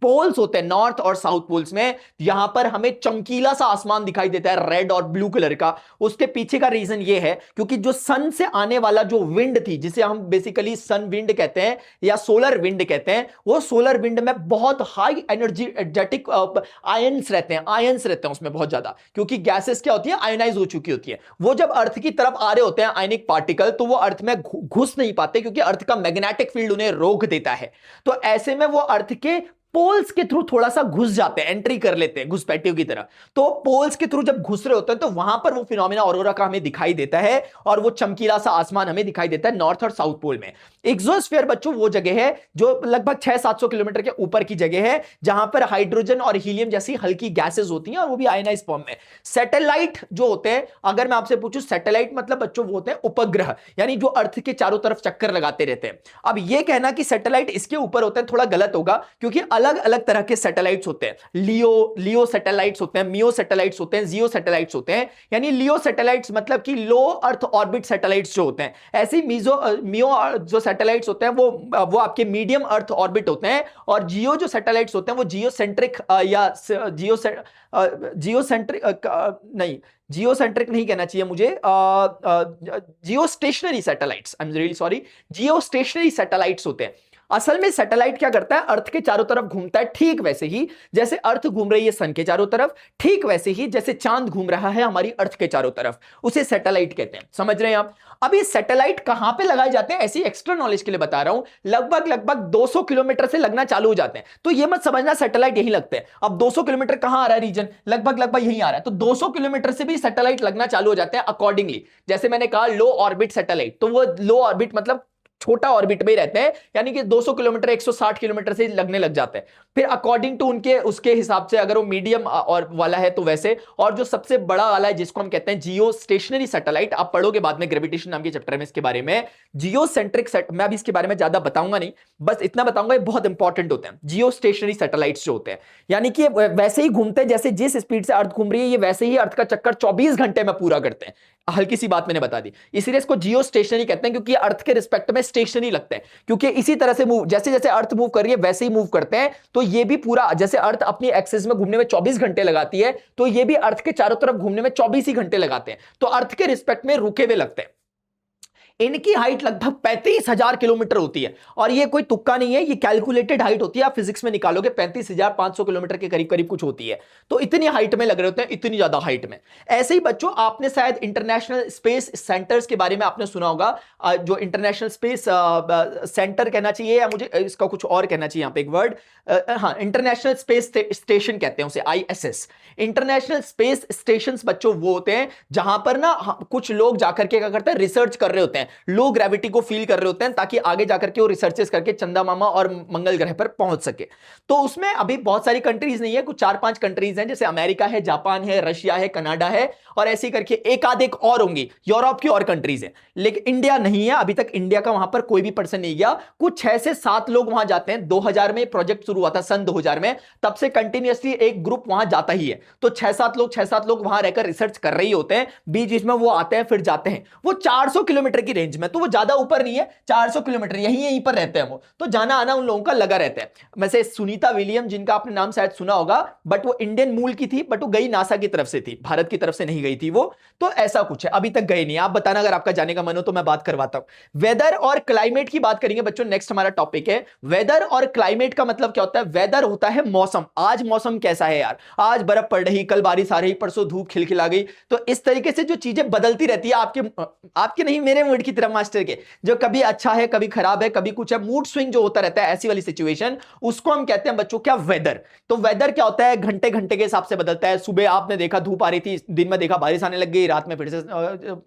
पोल्स होते हैं नॉर्थ और साउथ पोल्स में, यहां पर हमें चमकीला सा आसमान दिखाई देता है रेड और ब्लू कलर का। उसके पीछे का रीजन ये है क्योंकि जो सन से आने वाला जो विंड थी, जिसे हम बेसिकली सन विंड कहते हैं या सोलर विंड कहते हैं, वो सोलर विंड में बहुत हाई एनर्जेटिक आयंस रहते हैं उसमें बहुत ज्यादा, क्योंकि गैसेस क्या होती है, आयनाइज हो चुकी होती है। वो जब अर्थ की तरफ आ रहे होते हैं आयनिक पार्टिकल, तो वो अर्थ में घुस नहीं पाते क्योंकि अर्थ का मैग्नेटिक फील्ड उन्हें रोक देता है। तो ऐसे में वो अर्थ के पोल्स के थ्रू थोड़ा सा घुस जाते हैं, एंट्री कर लेते हैं घुसपैठियों की तरह। तो पोल्स के थ्रू जब घुस रहे होते हैं तो वहां पर वो फिनोमेना ऑरोरा का हमें दिखाई देता है और वो चमकीला सा आसमान हमें दिखाई देता है नॉर्थ और साउथ पोल में। एक्सोस्फीयर बच्चों वो जगह है जो लगभग 600-700 किलोमीटर के ऊपर की जगह है, जहां पर हाइड्रोजन और हीलियम जैसी हल्की गैसेज होती हैं और वो भी आयनाइज फॉर्म में। सैटेलाइट जो होते हैं, अगर मैं आपसे पूछूं सैटेलाइट मतलब बच्चों वो होते हैं उपग्रह, यानी जो अर्थ के चारों तरफ चक्कर लगाते रहते हैं। अब ये कहना कि सैटेलाइट इसके ऊपर होते हैं थोड़ा गलत होगा, क्योंकि अलग अलग तरह के सैटेलाइट्स होते हैं। लियो सैटेलाइट्स होते हैं, मियो सैटेलाइट्स होते हैं, जियो सैटेलाइट्स होते हैं। यानी लियो सैटेलाइट्स मतलब कि लो अर्थ ऑर्बिट सैटेलाइट्स जो होते हैं, ऐसी मियो जो सैटेलाइट्स होते हैं वो आपके मीडियम अर्थ ऑर्बिट होते हैं। और जियो जो सैटेलाइट्स होते हैं वो जियोसेंट्रिक या जियोसेंट्रिक नहीं कहना चाहिए मुझे, जियो stationery satellites, I am really sorry, Jio stationery satellites होते हैं। असल में सैटेलाइट क्या करता है, अर्थ के चारों तरफ घूमता है, ठीक वैसे ही जैसे अर्थ घूम रही है सन के चारों तरफ, ठीक वैसे ही जैसे चांद घूम रहा है हमारी अर्थ के चारों तरफ, उसे सैटेलाइट कहते हैं। समझ रहे हैं आप? अब ये सैटेलाइट कहां पे लगाए जाते हैं, ऐसी एक्स्ट्रा नॉलेज के लिए बता रहा हूं, लगभग 200 किलोमीटर से लगना चालू हो जाते हैं। तो ये मत समझना सैटेलाइट यही लगते हैं। अब 200 किलोमीटर कहां आ रहा है रीजन, लगभग यही आ रहा है, तो 200 किलोमीटर से भी सैटेलाइट लगना चालू हो जाते हैं अकॉर्डिंगली। जैसे मैंने कहा लो ऑर्बिट सैटेलाइट, तो वो लो ऑर्बिट मतलब छोटा ऑर्बिट में ही रहते हैं, यानी कि 200 किलोमीटर 160 किलोमीटर से लगने लग जाते हैं। फिर अकॉर्डिंग टू उनके उसके हिसाब से अगर वो मीडियम और वाला है तो वैसे, और जो सबसे बड़ा वाला है जिसको हम कहते हैं जियो स्टेशनरी सैटेलाइट, आप पढ़ोगे बाद में ग्रेविटेशन नाम के चैप्टर में इसके बारे में, जियो सेंट्रिक मैं अभी इसके बारे में ज्यादा बताऊंगा नहीं, बस इतना बताऊंगा ये बहुत इंपॉर्टेंट होते हैं जियो स्टेशनरी सैटेलाइट्स जो होते हैं। यानी कि वैसे ही घूमते हैं जैसे जिस स्पीड से अर्थ घूम रही है, ये वैसे ही अर्थ का चक्कर 24 घंटे में पूरा करते हैं। हल्की सी बात मैंने बता दी, इसीलिए इसको जियो स्टेशनरी कहते हैं, क्योंकि अर्थ के रिस्पेक्ट में स्टेशनरी लगता है, क्योंकि इसी तरह से मूव, जैसे जैसे अर्थ मूव कर रही है वैसे ही मूव करते हैं। तो ये भी पूरा जैसे अर्थ अपनी एक्सिस में घूमने में 24 घंटे लगाती है, तो ये भी अर्थ के चारों तरफ घूमने में 24 ही घंटे लगाते हैं। तो अर्थ के रिस्पेक्ट में रुके हुए लगते हैं। इनकी हाइट लगभग 35,000 किलोमीटर होती है, और ये कोई तुक्का नहीं है, ये कैलकुलेटेड हाइट होती है। आप फिजिक्स में निकालोगे 35,500 किलोमीटर के करीब करीब कुछ होती है। तो इतनी हाइट में लग रहे होते हैं, इतनी ज्यादा हाइट में। ऐसे ही बच्चों आपने शायद इंटरनेशनल स्पेस सेंटर्स के बारे में आपने सुना होगा, जो इंटरनेशनल स्पेस सेंटर कहना चाहिए या मुझे इसका कुछ और कहना चाहिए यहाँ पे एक वर्ड, हाँ इंटरनेशनल स्पेस स्टेशन कहते हैं उसे, ISS। इंटरनेशनल स्पेस स्टेशन बच्चों वो होते हैं जहां पर ना कुछ लोग जाकर के क्या करते हैं, रिसर्च कर रहे होते हैं, लो ग्रेविटी को फील कर रहे होते हैं, ताकि आगे जाकर के वो रिसर्चेस करके चंदा मामा और मंगल ग्रह पर पहुंच सके। तो उसमें अभी बहुत सारी कंट्रीज नहीं है, कुछ 4-5 कंट्रीज हैं, जैसे अमेरिका है, जापान है, रशिया है, कनाडा है, और ऐसे करके एक आध एक और होंगी, यूरोप की और कंट्रीज है, लेकिन इंडिया नहीं है। अभी तक इंडिया का वहां पर कोई भी पर्सन नहीं गया। कुछ 6 से 7 लोग वहां जाते हैं। 2000 में प्रोजेक्ट शुरू हुआ था, सन 2000 में, तब से कंटिन्यूअसली एक ग्रुप वहां जाता ही है। तो 6-7 लोग वहां रहकर रिसर्च कर रही होते हैं, बीच बीच में वो आते हैं फिर जाते हैं। वो 400 किलोमीटर की रेंज में, तो वो ज्यादा ऊपर नहीं है, 400 किलोमीटर यहीं पर रहते हैं वो, तो जाना आना उन लोगों का लगा रहता है। वैसे सुनीता विलियम, जिनका आपने नाम शायद सुना होगा, बट वो इंडियन मूल की थी, बट वो गई नासा की तरफ से थी, भारत की तरफ से नहीं गई थी वो। तो ऐसा कुछ है, अभी तक गए नहीं। आप बताना अगर आपका जाने का मन हो तो मैं बात करवाता हूं। वेदर और क्लाइमेट की बात करेंगे बच्चों, नेक्स्ट हमारा टॉपिक है वेदर और क्लाइमेट का मतलब क्या होता है। वेदर होता है मौसम। आज मौसम कैसा है यार, आज बर्फ पड़ रही, कल बारिश आ रही, परसों धूप खिलखिला गई। तो इस तरीके से जो चीजें बदलती रहती है, आपके नहीं मेरे मूड की तरफ मास्टर के, जो कभी अच्छा है कभी खराब है कभी कुछ है, मूड स्विंग जो होता रहता है, ऐसी वाली सिचुएशन, उसको हम कहते हैं बच्चों क्या, वेदर। तो वेदर क्या होता है, घंटे घंटे के हिसाब से बदलता है। सुबह आपने देखा धूप आ रही थी, दिन में देखा बारिश आने लग गई, रात में फिर से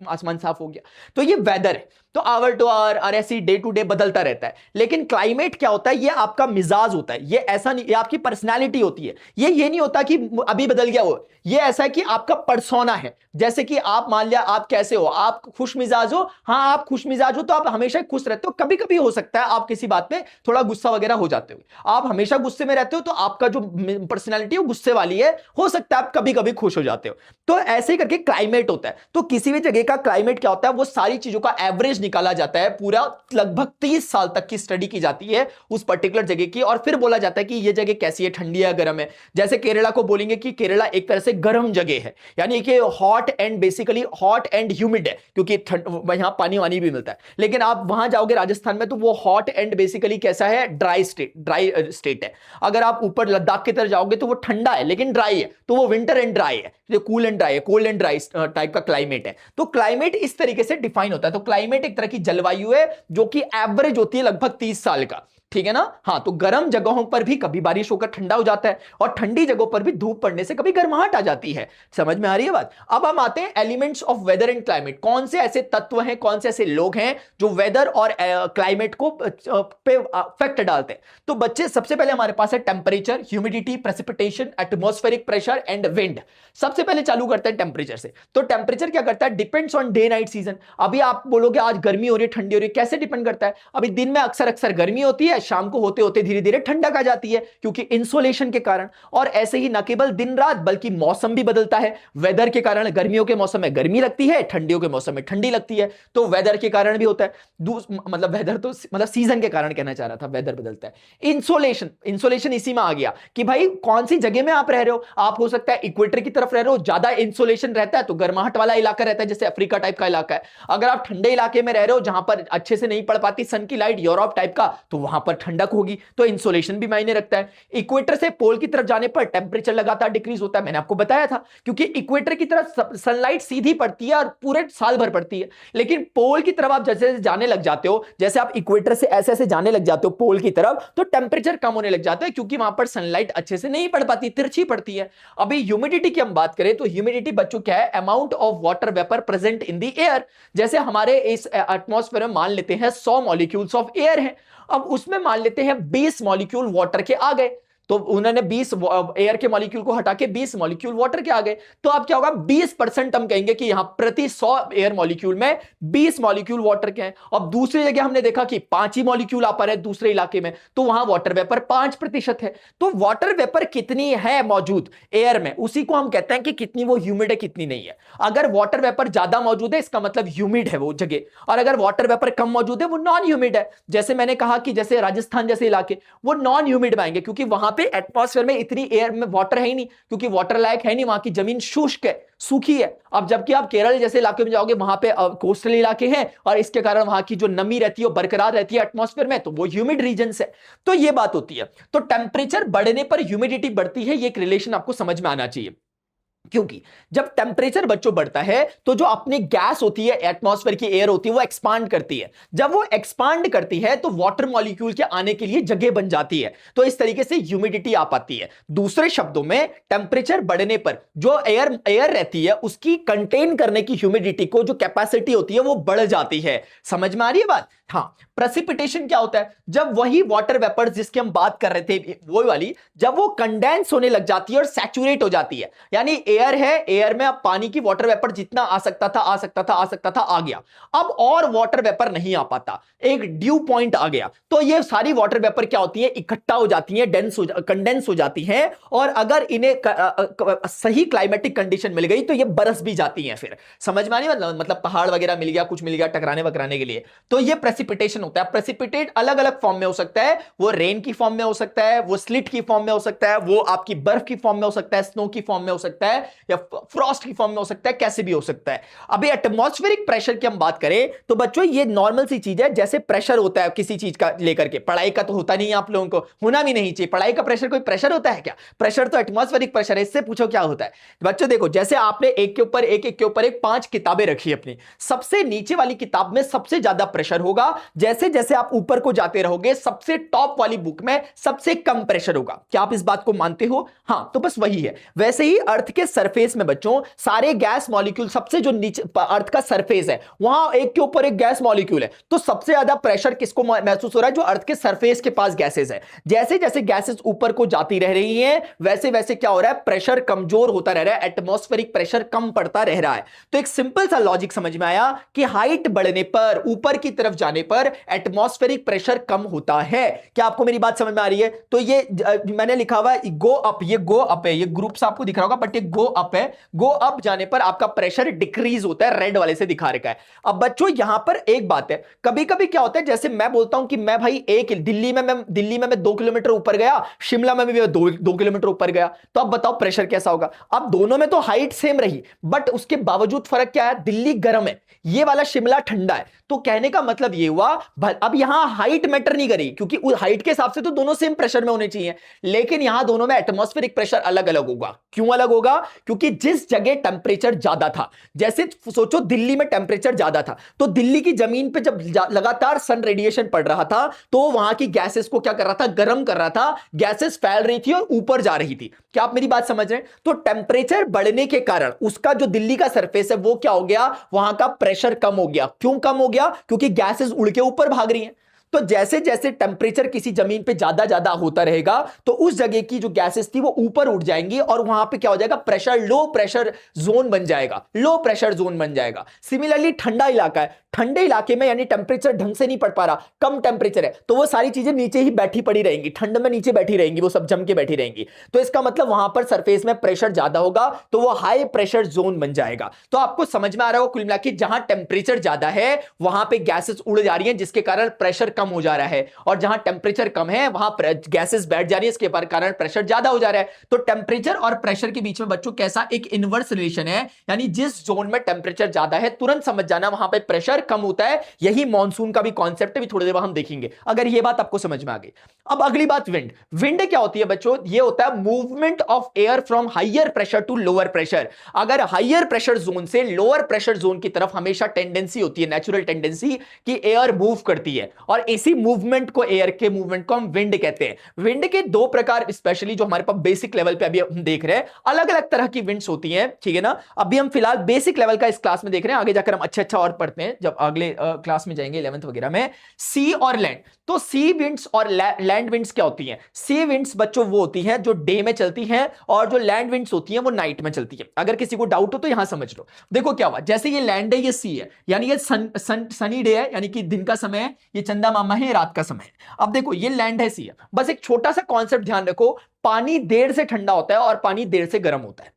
आसमान साफ हो गया। तो ये वेदर है। तो आवर टू आवर और ऐसी डे टू डे बदलता रहता है। लेकिन क्लाइमेट क्या होता है, ये आपका मिजाज होता है। ये ऐसा नहीं, ये आपकी पर्सनालिटी होती है। ये नहीं होता कि अभी बदल गया वो, ये ऐसा है कि आपका पर्सोना है। जैसे कि आप मान लिया आप कैसे हो, आप खुश मिजाज हो, हाँ आप खुश मिजाज हो तो आप हमेशा खुश रहते हो, कभी कभी हो सकता है आप किसी बात पे थोड़ा गुस्सा वगैरह हो जाते हो। आप हमेशा गुस्से में रहते हो तो आपका जो पर्सनैलिटी है गुस्से वाली है, हो सकता है आप कभी कभी खुश हो जाते हो। तो ऐसे ही करके क्लाइमेट होता है। तो किसी भी जगह का क्लाइमेट क्या होता है, वो सारी चीजों का एवरेज निकाला जाता है, पूरा लगभग 30 साल तक की स्टडी की जाती है उस पर्टिकुलर जगह की, और फिर बोला जाता है कि ये जगह कैसी है, ठंडी है, गर्म है। जैसे केरला को बोलेंगे कि केरला एक तरह से गर्म जगह है, यानी कि hot and basically hot and humid है, क्योंकि यहां पानी वानी भी मिलता है। लेकिन आप वहां जाओगे राजस्थान में तो वो हॉट एंड बेसिकली कैसा है, ड्राई स्टेट है। अगर आप ऊपर लद्दाख की तरफ जाओगे तो वो ठंडा है लेकिन ड्राई है, तो वो विंटर एंड ड्राई है, कूल एंड ड्राई है, कोल्ड एंड ड्राई टाइप का क्लाइमेट है। तो क्लाइमेट इस तरीके से डिफाइन होता है। तो क्लाइमेट एक तरह की जलवायु है जो कि एवरेज होती है लगभग 30 साल का, ठीक है ना। हाँ, तो गर्म जगहों पर भी कभी बारिश होकर ठंडा हो जाता है, और ठंडी जगहों पर भी धूप पड़ने से कभी गर्माहट आ जाती है। समझ में आ रही है बात। अब हम आते हैं elements of weather and climate. कौन से ऐसे तत्व हैं, कौन से ऐसे लोग हैं जो वेदर और क्लाइमेट को पे इफेक्ट डालते हैं। तो बच्चे, सबसे पहले हमारे पास है temperature, humidity, precipitation, atmospheric pressure and wind. सबसे पहले चालू करते हैं टेम्परेचर से। तो टेम्परेचर क्या करता है, depends on day night season. अभी आप बोलोगे आज गर्मी हो रही है, ठंडी हो रही है, कैसे डिपेंड करता है। अभी दिन में अक्सर गर्मी होती है, शाम को होते होते धीरे धीरे ठंडक आ जाती है, क्योंकि इंसोलेशन के कारण। और ऐसे ही न केवल दिन रात बल्कि मौसम भी बदलता है वेदर के कारण। गर्मियों के मौसम में गर्मी लगती है, ठंडियों के मौसम में ठंडी लगती है, तो वेदर के कारण भी होता है। मतलब वेदर तो मतलब सीजन के कारण कहना चाह रहा था, वेदर बदलता है। इंसोलेशन इसी में आ गया कि भाई कौन सी जगह में आप रह रहे हो। आप हो सकता है इक्वेटर की तरफ रह रहे हो, ज्यादा इंसोलेशन रहता है तो गर्माहट वाला इलाका रहता है, जैसे अफ्रीका टाइप का इलाका है। अगर आप ठंडे इलाके में रह रहे हो जहां पर अच्छे से नहीं पड़ पाती सन की लाइट, यूरोप टाइप का, तो वहां पर ठंडक होगी, तो इंसोलेशन भी मायने रखता है। इक्वेटर से पोल की तरफ जाने पर टेंपरेचर लगातार डिक्रीज होता है, मैंने आपको बताया था, क्योंकि इक्वेटर की तरफ सनलाइट सीधी पड़ती है और पूरे साल भर पड़ती है। लेकिन पोल की तरफ आप जैसे जाने लग जाते हो, जैसे आप इक्वेटर से ऐसे ऐसे जाने लग जाते हो पोल की तरफ, तो टेंपरेचर कम होने लग जाता है, क्योंकि वहां पर सनलाइट अच्छे से नहीं पड़ पाती, तिरछी पड़ती है। अभी ह्यूमिडिटी की हम बात करें तो ह्यूमिडिटी बच्चों क्या है, amount of water vapour present in the air. जैसे हमारे इस एटमॉस्फेयर में मान लेते हैं 100 मॉलिक्यूल्स ऑफ एयर है, अब उसमें मान लेते हैं 20 मॉलिक्यूल वाटर के आ गए, तो उन्होंने 20 एयर के मॉलिक्यूल को हटा के 20 मॉलिक्यूल वाटर के आ गए, तो अब क्या होगा, 20% हम कहेंगे कि यहां प्रति 100 एयर मॉलिक्यूल में 20 मॉलिक्यूल वाटर के हैं। अब दूसरी जगह हमने देखा कि 5 ही मॉलिक्यूल आ पा रहे हैं दूसरे इलाके में, तो वहां वाटर वेपर 5% है। तो वाटर वेपर कितनी है मौजूद एयर में, उसी को हम कहते हैं कि कितनी वो ह्यूमिड है, कितनी नहीं है। अगर वाटर वेपर ज्यादा मौजूद है इसका मतलब ह्यूमिड है वो जगह, और अगर वाटर वेपर कम मौजूद है वो नॉन ह्यूमिड है। जैसे मैंने कहा कि जैसे राजस्थान जैसे इलाके वो नॉन ह्यूमिड में आएंगे, क्योंकि वहां पे एटमॉस्फेयर में इतनी एयर में वाटर है ही नहीं, क्योंकि वाटर लायक है नहीं, वहां की जमीन शुष्क है, सूखी है। अब जबकि आप केरल जैसे इलाके में जाओगे, वहां पे कोस्टल इलाके हैं और इसके कारण वहां की जो नमी रहती है वो बरकरार रहती है एटमॉस्फेयर में, तो वो ह्यूमिड रीजन है। तो ये बात होती है। तो टेम्परेचर बढ़ने पर ह्यूमिडिटी बढ़ती है, ये एक रिलेशन आपको समझ में आना चाहिए। क्योंकि जब टेम्परेचर बच्चों बढ़ता है तो जो अपनी गैस होती है, एटमॉस्फेयर की एयर होती है, वो एक्सपांड करती है। जब वो एक्सपांड करती है तो वाटर मॉलिक्यूल के आने के लिए जगह बन जाती है, तो इस तरीके से ह्यूमिडिटी आ पाती है। दूसरे शब्दों में टेम्परेचर बढ़ने पर जो एयर रहती है उसकी कंटेन करने की ह्यूमिडिटी को जो कैपेसिटी होती है वो बढ़ जाती है। समझ में आ रही है बात। हाँ, प्रेसिपिटेशन क्या होता है, जब वही वाटर वेपर जिसकी हम बात कर रहे थे वो वाली, जब वो कंडेंस होने लग जाती है और सैचुरेट हो जाती है, यानी एयर है, एयर में अब पानी की वाटर वेपर जितना आ सकता था आ गया, अब और वाटर वेपर नहीं आ पाता, एक ड्यू पॉइंट आ गया, तो ये सारी वाटर वेपर क्या होती है, इकट्ठा हो जाती है, कंडेंस हो जाती है, और अगर इन्हें सही क्लाइमेटिक कंडीशन मिल गई तो ये बरस भी जाती है। फिर समझ में आनी, मतलब पहाड़ वगैरह मिल गया, कुछ मिल गया टकराने वकराने के लिए, तो ये प्रेसिपिटेशन होता है। प्रेसिपिटेट अलग अलग फॉर्म में हो सकता है, वो रेन की फॉर्म में हो सकता है, वो स्लिट की फॉर्म में हो सकता है, वो आपकी बर्फ की फॉर्म में हो सकता है, स्नो की फॉर्म में हो सकता है, या फ्रॉस्ट की फॉर्म में हो सकता है, कैसे भी हो सकता है। अभी एटमॉस्फेरिक प्रेशर की हम बात करें तो बच्चों ये नॉर्मल सी चीज है, जैसे प्रेशर होता है किसी चीज का लेकर के, पढ़ाई का तो होता नहीं है, आप लोगों को होना भी नहीं चाहिए। पढ़ाई का प्रेशर कोई प्रेशर होता है क्या, प्रेशर तो एटमॉस्फेरिक प्रेशर है। इससे पूछो क्या होता है बच्चों। देखो, जैसे आपने एक के ऊपर एक 5 किताबें रखी अपनी, सबसे नीचे वाली किताब में सबसे ज्यादा प्रेशर होगा, जैसे जैसे आप ऊपर को जाते रहोगे सबसे टॉप वाली बुक में सबसे कम प्रेशर होगा। क्या आप इस बात को मानते हो? हां, तो बस वही है। वैसे ही अर्थ के सरफेस में बच्चों सारे गैस मॉलिक्यूल, सबसे जो नीचे अर्थ का सरफेस है वहां एक के ऊपर एक गैस मॉलिक्यूल है, तो सबसे ज्यादा प्रेशर किसको महसूस हो रहा है? जो अर्थ के सरफेस के पास गैसेस है। जैसे जैसे गैसेस ऊपर को जाती रह रही हैं वैसे वैसे क्या हो रहा है? प्रेशर कमजोर होता रह रहा है, एटमॉस्फेरिक प्रेशर कम पड़ता रह रहा है। तो एक सिंपल सा लॉजिक समझ में आया कि हाइट बढ़ने पर, ऊपर की तरफ जाने पर एटमॉस्फेरिक प्रेशर कम होता है। क्या आपको मेरी बात समझ में आ रही है? तो ये मैंने लिखा हुआ गो अप, ये गो अप है, ये ग्रुप्स आपको दिख रहा होगा बट ये गो अप है। गो अप जाने पर आपका प्रेशर डिक्रीज होता है, रेड वाले से दिखा रखा है। अब बच्चों यहां पर एक बात है, कभी कभी क्या होता है, जैसे मैं बोलता हूं कि मैं भाई दिल्ली में मैं 2 किलोमीटर ऊपर गया, शिमला में भी मैं 2 किलोमीटर ऊपर गया, तो अब बताओ प्रेशर कैसा होगा? अब दोनों में तो हाइट सेम रही बट उसके बावजूद फर्क क्या है? दिल्ली गर्म है, ये वाला शिमला ठंडा है। तो कहने का मतलब ये हुआ, अब यहां हाइट मैटर नहीं करी क्योंकि उस हाइट के हिसाब से तो दोनों सेम प्रेशर में होने चाहिए, लेकिन यहां दोनों में एटमॉस्फेरिक प्रेशर अलग अलग होगा। क्यों अलग होगा? क्योंकि जिस जगह टेंपरेचर ज्यादा था, जैसे सोचो दिल्ली में टेंपरेचर ज्यादा था, तो दिल्ली की जमीन पे जब लगातार सन रेडिएशन पड़ रहा था तो वहां की गैसेस को क्या कर रहा था? गर्म कर रहा था, गैसेस फैल रही थी और ऊपर जा रही थी। क्या आप मेरी बात समझ रहे हैं? तो टेंपरेचर बढ़ने के कारण उसका जो दिल्ली का सरफेस है वो क्या हो गया? वहां का प्रेशर कम हो गया। क्यों कम हो गया? क्योंकि गैसेस उड़ के ऊपर भाग रही हैं। तो जैसे जैसे टेंपरेचर किसी जमीन पे ज्यादा ज्यादा होता रहेगा तो उस जगह की जो गैसेस थी वो ऊपर उठ जाएंगी और वहां पे क्या हो जाएगा? प्रेशर लो प्रेशर जोन बन जाएगा, लो प्रेशर जोन बन जाएगा। सिमिलरली ठंडा इलाका है, ठंडे इलाके में यानी टेंपरेचर ढंग से नहीं पड़ पा रहा, कम टेंपरेचर है, तो वो सारी चीजें नीचे ही बैठी पड़ी रहेंगी, ठंड में नीचे बैठी रहेंगी, वो सब जम के बैठी रहेंगी। तो इसका मतलब वहां पर सरफेस में प्रेशर ज्यादा होगा तो वो हाई प्रेशर जोन बन जाएगा। तो आपको समझ में आ रहा होगा कुल मिला के जहां टेंपरेचर ज्यादा है वहां पे गैसेस उड़ जा रही हैं जिसके कारण प्रेशर कम हो जा रहा है, और जहां टेंपरेचर कम है वहां गैसेस बैठ जा रही है इसके कारण प्रेशर ज्यादा हो जा रहा है। तो टेंपरेचर और प्रेशर के बीच में बच्चों कैसा एक इनवर्स रिलेशन है, यानी जिस जोन में टेंपरेचर ज्यादा है तुरंत समझ जाना वहां पे प्रेशर कम होता है। यही मॉनसून का भी कॉन्सेप्ट है, भी थोड़ी देर बाद हम देखेंगे अगर ये बात आपको समझ में आ गई। अब अगली बात विंड। विंड क्या होती है बच्चों? ये होता है movement of air from higher pressure to lower pressure. अगर हायर प्रेशर जोन से लोअर प्रेशर जोन की तरफ हमेशा टेंडेंसी होती है, नेचुरल टेंडेंसी कि एयर मूव करती है, और इसी मूवमेंट को, एयर के मूवमेंट को हम विंड कहते हैं। विंड के दो प्रकार, स्पेशली जो हमारे पास बेसिक लेवल पे अभी हम देख रहे हैं, अलग अलग तरह की विंड्स होती हैं, ठीक है ना। अभी हम फिलहाल बेसिक लेवल का इस क्लास में देख रहे हैं, आगे जाकर हम अच्छा और पढ़ते हैं जब अगले क्लास में जाएंगे 11th वगैरह में। सी और लैंड, तो सी विंड्स और लैंड विंड्स क्या होती हैं? सी विंड्स बच्चों वो होती हैं जो डे में चलती हैं, और जो लैंड विंड्स होती हैं वो नाइट में चलती हैं। अगर किसी को डाउट हो तो यहां समझ लो। देखो क्या हुआ, जैसे ये लैंड है, ये सी है, यानी ये सनी डे है, यानी कि दिन का समय है, ये चंदा मामा है, रात का समय है। अब देखो ये लैंड है, सी है। बस एक छोटा सा कॉन्सेप्ट ध्यान रखो, पानी देर से ठंडा होता है और पानी देर से गर्म होता है।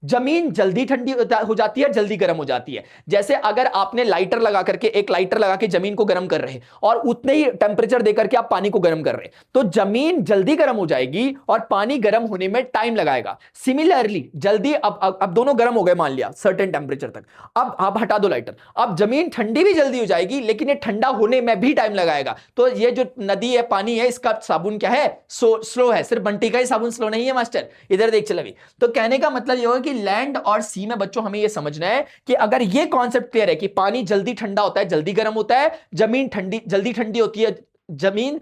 जमीन जल्दी ठंडी हो जाती है, जल्दी गर्म हो जाती है। जैसे अगर आपने लाइटर लगा करके, एक लाइटर लगा के जमीन को गर्म कर रहे हैं और उतने ही टेंपरेचर देकर के आप पानी को गर्म कर रहे हैं, तो जमीन जल्दी गर्म हो जाएगी और पानी गर्म होने में टाइम लगाएगा। सिमिलरली जल्दी अब दोनों गर्म हो गए मान लिया सर्टेन टेंपरेचर तक, अब आप हटा दो लाइटर, अब जमीन ठंडी भी जल्दी हो जाएगी लेकिन ये ठंडा होने में भी टाइम लगाएगा। तो ये जो नदी है, पानी है, इसका साबुन क्या है? स्लो है। सिर्फ बंटी का ही साबुन स्लो नहीं है मास्टर, इधर देख चल अभी। तो कहने का मतलब ये होगा कि लैंड और सी में बच्चों हमें ये समझना है कि अगर ये कॉन्सेप्ट क्लियर है कि पानी जल्दी ठंडा होता है, जल्दी गर्म होता है, जमीन जल्दी ठंडी होती है, आई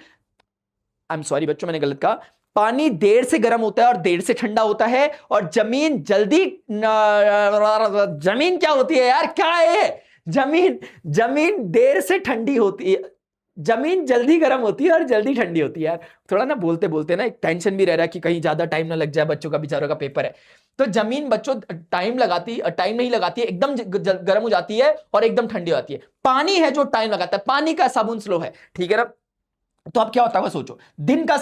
एम सॉरी बच्चों मैंने गलत कहा, पानी देर से गर्म होता है और देर से ठंडा होता है, और जमीन जमीन क्या होती है यार, क्या है? जमीन देर से ठंडी होती है, जमीन जल्दी गर्म होती है और जल्दी ठंडी होती है। यार थोड़ा ना बोलते बोलते ना एक टेंशन भी रह रहा है कि कहीं ज्यादा टाइम ना लग जाए, बच्चों का बेचारों का पेपर है। तो जमीन बच्चों टाइम नहीं लगाती है, एकदम गर्म हो जाती है और एकदम ठंडी हो जाती है। पानी है जो टाइम लगाता है, पानी का साबुन स्लो है, ठीक है ना। तो अब क्या होता है सोचो, दिन के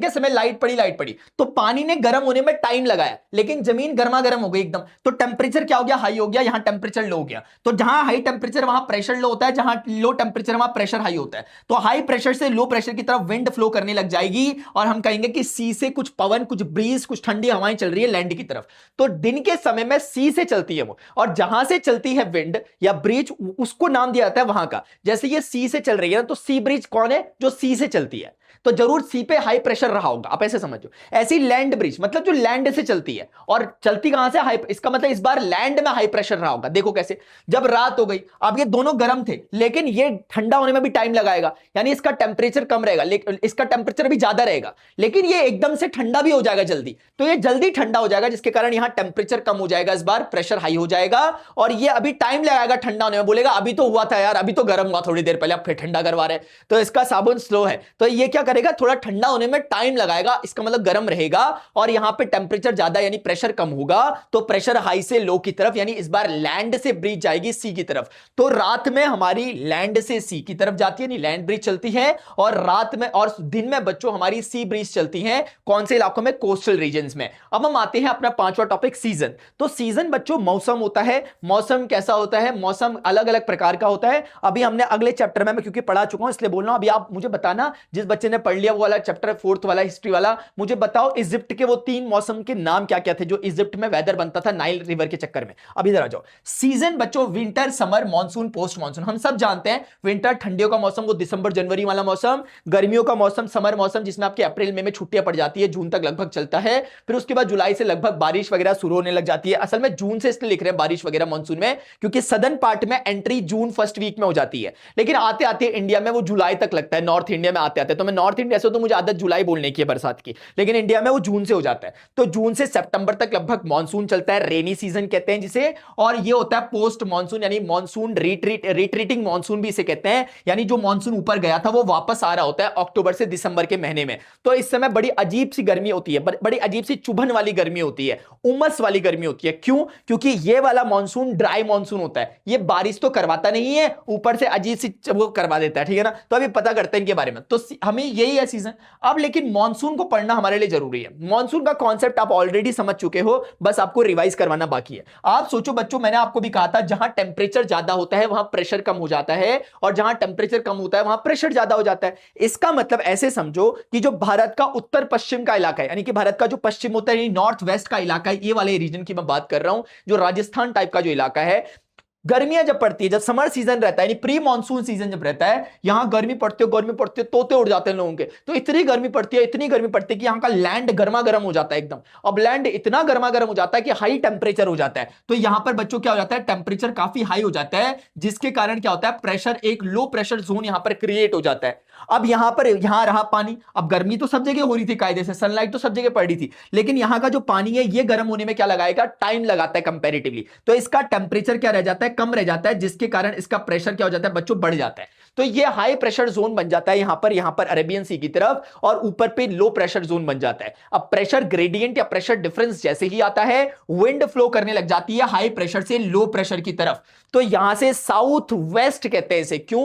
समय लाइट पड़ी तो पानी ने गर्म होने में टाइम लगाया, लेकिन जमीन गर्मा गर्म हो गई एकदम, तो टेंपरेचर क्या हो गया? हाई हो गया, यहां टेंपरेचर लो हो गया। तो जहां हाई टेंपरेचर वहां प्रेशर लो होता है, जहां लो टेंपरेचर वहां प्रेशर हाई होता है। तो हाई प्रेशर से लो प्रेशर की तरफ विंड फ्लो करने लग जाएगी, और हम कहेंगे कि सी से कुछ पवन, कुछ ब्रीज, कुछ ठंडी हवाएं चल रही है लैंड की तरफ। तो दिन के समय में सी से चलती है वो, और जहां से चलती है विंड या ब्रिज, उसको नाम दिया जाता है वहां का। जैसे ये सी से चल रही है ना, तो सी ब्रिज कौन है? जो सी से चलती है। तो जरूर सी पे हाई प्रेशर रहा होगा, आप ऐसे समझो। ऐसी लैंड ब्रिज मतलब जो लैंड से चलती है, और चलती कहां से, हाई, इसका मतलब इस बार लैंड में हाई प्रेशर रहा होगा। देखो कैसे, जब रात हो गई, अब ये दोनों गर्म थे लेकिन ये ठंडा होने में भी टाइम लगाएगा, यानी इसका टेम्परेचर कम रहेगा, लेकिन इसका टेम्परेचर भी ज्यादा रहेगा, लेकिन ये एकदम से ठंडा भी हो जाएगा जल्दी, तो ये जल्दी ठंडा हो जाएगा, जिसके कारण यहां टेम्परेचर कम हो जाएगा, इस बार प्रेशर हाई हो जाएगा, और ये अभी टाइम लगाएगा ठंडा होने में, बोलेगा अभी तो हुआ था यार, अभी तो गर्म हुआ थोड़ी देर पहले, अब फिर ठंडा करवा रहे, तो इसका साबुन स्लो है, तो ये क्या करेगा, थोड़ा ठंडा होने में टाइम लगाएगा, इसका मतलब गर्म रहेगा, और यहां पे टेम्परेचर ज्यादा यानी प्रेशर कम होगा, तो प्रेशर हाई से लो की तरफ, यानी इस बार लैंड से ब्रीज जाएगी सी की तरफ। तो रात में हमारी लैंड से सी की तरफ जाती है, नहीं लैंड ब्रीज चलती है, और रात में और दिन में बच्चों हमारी सी ब्रीज चलती है, कौन से इलाकों में, कोस्टल रीजन्स में। अब हम आते हैं अपना पांचवा टॉपिक, सीजन। तो सीजन बच्चों मौसम होता है, मौसम कैसा होता है, मौसम अलग अलग प्रकार का होता है। अभी हमने अगले चैप्टर में, मैं क्योंकि पढ़ा चुका हूं इसलिए बोल रहा हूं, अभी आप मुझे बताना, जिस बच्चे ने पढ़ लिया वो वाला चैप्टर, फोर्थ वाला हिस्ट्री वाला, मुझे बताओ इजिप्ट के वो 3 मौसम के नाम क्या क्या थे जो इजिप्ट में वेदर बनता था नाइल रिवर के चक्कर में। अभी इधर आ जाओ। सीजन बच्चों winter, summer, monsoon, post monsoon. हम सब जानते हैं विंटर ठंडियों का मौसम, वो दिसंबर जनवरी वाला मौसम, गर्मियों का मौसम समर मौसम, जिसमें आपके अप्रैल मई में छुट्टियां पड़ जाती है, जून तक लगभग चलता है, फिर उसके बाद जुलाई से लगभग बारिश वगैरह शुरू होने लग जाती है। असल में जून से इसलिए लिख रहे हैं बारिश वगैरह मॉनसून में, क्योंकि सदर्न पार्ट में एंट्री जून फर्स्ट वीक में हो जाती है, लेकिन आते आते इंडिया में वो जुलाई तक लगता है, नॉर्थ इंडिया में आते आते। तो मैं नॉर्थ इंडिया से, तो मुझे आदत जुलाई बोलने की है बरसात की, लेकिन इंडिया में वो जून से हो जाता है। तो जून से सितंबर तक लगभग मॉनसून चलता है, रेनी सीजन कहते हैं जिसे, और ये होता है पोस्ट मॉनसून, यानी मॉनसून रिट्रीटिंग मॉनसून भी इसे कहते हैं, यानी जो मॉनसून ऊपर गया था वो वापस आ रहा होता है अक्टूबर से दिसंबर के महीने में। तो इस समय बड़ी अजीब सी गर्मी होती है, बड़ी अजीब सी चुभन वाली गर्मी होती है, उमस वाली गर्मी होती है। क्यों? क्योंकि ये वाला मॉनसून ड्राई मॉनसून होता है, ये बारिश तो करवाता नहीं है, ऊपर से अजीब सी वो करवा देता है, ठीक है ना। तो अभी पता करते हैं इनके बारे में। तो हमें यही है सीजन। अब लेकिन मॉनसून को पढ़ना हमारे लिए जरूरी है। मॉनसून का कॉन्सेप्ट आप ऑलरेडी समझ चुके हो, बस आपको रिवाइज करवाना बाकी है। आप सोचो बच्चों, मैंने आपको भी कहा था जहां टेम्परेचर ज्यादा होता है वहां प्रेशर कम हो जाता है, और जहां टेम्परेचर कम होता है वहां प्रेशर ज्यादा हो जाता है। इसका मतलब ऐसे समझो कि जो भारत का उत्तर पश्चिम का इलाका है, यानी कि भारत का जो पश्चिम होता है, नॉर्थ वेस्ट का इलाका है, ये वाले रीजन की मैं बात कर रहा हूं, जो राजस्थान टाइप का जो इलाका है, गर्मियां जब पड़ती है, जब समर सीजन रहता है, यानी प्री मानसून सीजन जब रहता है, यहां गर्मी पड़ती है, तोते उड़ जाते हैं लोगों के। तो इतनी गर्मी पड़ती है, इतनी गर्मी पड़ती है कि यहां का लैंड गर्मा गर्म हो जाता है एकदम। अब लैंड इतना गर्मा गर्म हो जाता है कि हाई टेम्परेचर हो जाता है। तो यहां पर बच्चों क्या हो जाता है, टेम्परेचर काफी हाई हो जाता है, जिसके कारण क्या होता है, प्रेशर, एक लो प्रेशर जोन यहां पर क्रिएट हो जाता है। अब यहां पर, यहां रहा पानी, अब गर्मी तो सब जगह हो रही थी कायदे से, सनलाइट तो सब जगह पड़ रही थी, लेकिन यहां का जो पानी है ये गर्म होने में क्या लगाएगा, टाइम लगाता है कंपैरेटिवली। तो इसका टेम्परेचर क्या रह जाता है, कम रह जाता है, जिसके कारण इसका प्रेशर क्या हो जाता है बच्चों, बढ़ जाता है। तो ये हाई प्रेशर जोन बन जाता है यहां पर अरेबियन सी की तरफ, और ऊपर पे लो प्रेशर जोन बन जाता है। अब प्रेशर ग्रेडियंट या प्रेशर डिफरेंस जैसे ही आता है, विंड फ्लो करने लग जाती है हाई प्रेशर से लो प्रेशर की तरफ। तो यहां से साउथ वेस्ट कहते हैं इसे, क्यों,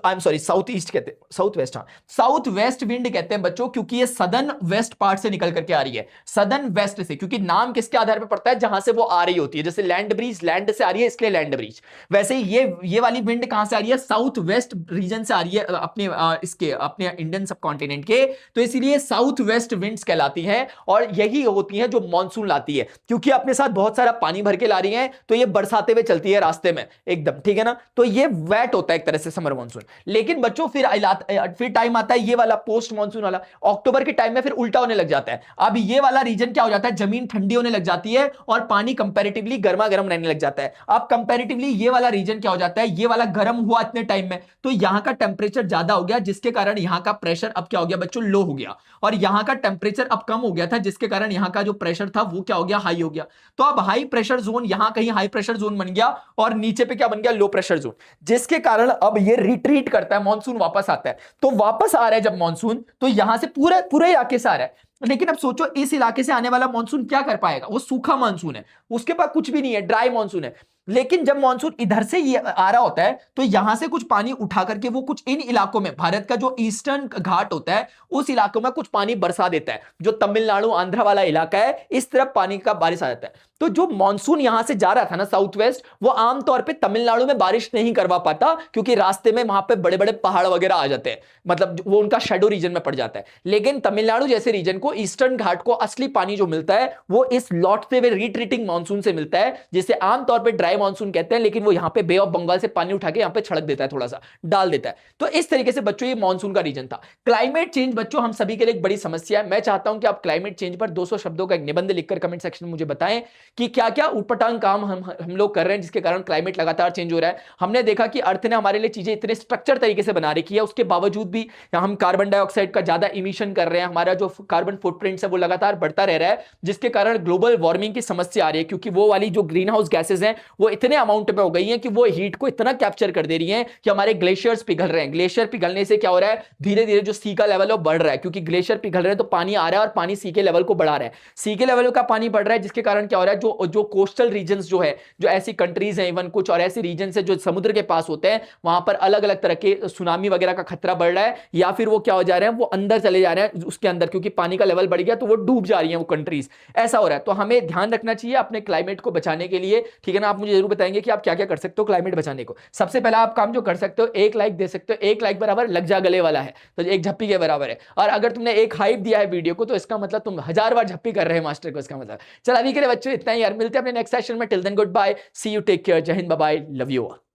I am sorry, south east कहते हैं, साउथ वेस्ट, हाँ साउथ वेस्ट विंड कहते हैं बच्चों, क्योंकि ये सदर्न वेस्ट पार्ट से निकल करके आ रही है, सदर्न वेस्ट से, क्योंकि नाम किसके आधार पर पड़ता है, जहां से वो आ रही होती है। जैसे लैंड ब्रीज लैंड से आ रही है इसलिए लैंड ब्रीज, वैसे ही ये वाली विंड कहां से आ रही है, साउथ वेस्ट रीजन से आ रही है, अपने इसके अपने इंडियन सब कॉन्टिनेंट के, तो इसीलिए साउथ वेस्ट विंड्स कहलाती हैं, और यही होती हैं जो मॉनसून लाती है, क्योंकि अपने साथ बहुत सारा पानी भर के ला रही है, तो ये बरसाते हुए चलती है रास्ते में एकदम, ठीक है ना। तो ये वेट होता है एक तरह से समर मॉनसून। लेकिन बच्चों फिर टाइम आता है ये वाला पोस्ट मॉनसून वाला, अक्टूबर के टाइम में फिर उल्टा होने लग जाता है। अब ये वाला रीजन क्या हो जाता है, जमीन ठंडी होने लग जाती है और पानी कंपैरेटिवली गर्मा गर्म रहने लग जाता है। अब कंपैरेटिवली ये वाला रीजन क्या हो जाता है, ये वाला गर्म हुआ इतने टाइम में, तो यहां का टेम्परेचर ज्यादा हो गया, जिसके कारण यहां का प्रेशर अब क्या हो गया बच्चों, लो हो गया, और यहां का टेम्परेचर अब कम हो गया था, जिसके कारण यहां का जो प्रेशर था वो क्या हो गया, हाई हो गया। तो अब हाई प्रेशर जोन यहां कहीं हाई प्रेशर जोन बन गया, और नीचे पे क्या बन गया, लो प्रेशर जोन, जिसके कारण अब ये रिट्रीट करता है, मॉनसून वापस आता है। तो वापस आ रहा है जब मॉनसून, तो यहां से पूरे इलाके से आ रहा है। लेकिन अब सोचो इस इलाके से आने वाला मॉनसून क्या कर पाएगा, वो सूखा मॉनसून है, उसके पास कुछ भी नहीं है, ड्राई मॉनसून है। लेकिन जब मॉनसून इधर से ये आ रहा होता है, तो यहां से कुछ पानी उठा करके वो कुछ इन इलाकों में, भारत का जो ईस्टर्न घाट होता है उस इलाकों में कुछ पानी बरसा देता है, जो तमिलनाडु आंध्र वाला इलाका है, इस तरफ पानी का बारिश आ जाता है। तो जो मॉनसून यहां से जा रहा था ना साउथ वेस्ट, वो आमतौर पे तमिलनाडु में बारिश नहीं करवा पाता, क्योंकि रास्ते में वहां पे बड़े बड़े पहाड़ वगैरह आ जाते हैं, मतलब वो उनका शेडो रीजन में पड़ जाता है। लेकिन तमिलनाडु जैसे रीजन को, ईस्टर्न घाट को असली पानी जो मिलता है वो इस लौटते हुए रिट्रीटिंग मॉनसून से मिलता है, जिसे आमतौर पर ड्राई ड्राई मानसून कहते हैं, लेकिन वो यहाँ पे बे ऑफ बंगाल से पानी उठा के यहाँ पे छिड़क देता है, थोड़ा सा डाल देता है। तो इस तरीके से बच्चों ये मानसून का रीजन था। क्लाइमेट चेंज बच्चों हम सभी के लिए एक बड़ी समस्या है। मैं चाहता हूं कि आप क्लाइमेट चेंज पर 200 शब्दों का एक निबंध लिखकर कमेंट सेक्शन में मुझे बताएं कि क्या क्या उटपटांग काम हम लोग कर रहे हैं जिसके कारण क्लाइमेट लगातार चेंज हो रहा है। हमने देखा कि अर्थ ने हमारे लिए चीजें इतने स्ट्रक्चर तरीके से बना रखी है, उसके बावजूद भी हम कार्बन डाइऑक्साइड का ज्यादा इमिशन कर रहे हैं, हमारा जो कार्बन फुटप्रिंट है वो लगातार बढ़ता रह रहा है, जिसके कारण ग्लोबल वार्मिंग की समस्या आ रही है, क्योंकि वो वाली जो ग्रीन हाउस गैसेज हैं वो इतने अमाउंट में हो गई हैं कि वो हीट को इतना कैप्चर कर दे रही हैं कि हमारे ग्लेशियर्स पिघल रहे हैं। ग्लेशियर पिघलने से क्या हो रहा है, धीरे धीरे जो सी का लेवल है वो बढ़ रहा है, क्योंकि ग्लेशियर पिघल रहे हैं तो पानी आ रहा है और पानी सी के लेवल को बढ़ा रहा है। सी के लेवल का पानी बढ़ रहा है, जिसके कारण क्या हो रहा है, जो कोस्टल रीजन्स जो है, जो ऐसी कंट्रीज हैं इवन कुछ और ऐसी रीजन्स है जो समुद्र के पास होते हैं, वहां पर अलग अलग तरह के सुनामी वगैरह का खतरा बढ़ रहा है, या फिर वो क्या हो जा रहे हैं, वो अंदर चले जा रहे हैं उसके अंदर, क्योंकि पानी का लेवल बढ़ गया तो वो डूब जा रही है वो कंट्रीज। ऐसा हो रहा है, तो हमें ध्यान रखना चाहिए अपने क्लाइमेट को बचाने के लिए, ठीक है ना। आप मुझे जरूर बताएंगे कि आप क्या क्या कर सकते हो क्लाइमेट बचाने को। सबसे पहला आप काम जो कर सकते हो, एक लाइक दे सकते हो। एक लाइक बराबर लग जा गले वाला है, तो एक झप्पी के बराबर है। और अगर तुमने एक हाइप दिया है वीडियो को, तो इसका मतलब तुम 1000 बार झप्पी कर रहे हैं मास्टर को, इसका मतलब। चल अभी के लिए बच्चों इतना ही यार, मिलते हैं अपने नेक्स्ट सेशन में। Till then goodbye, see you, take care, Jai Hind, bye bye, love you all.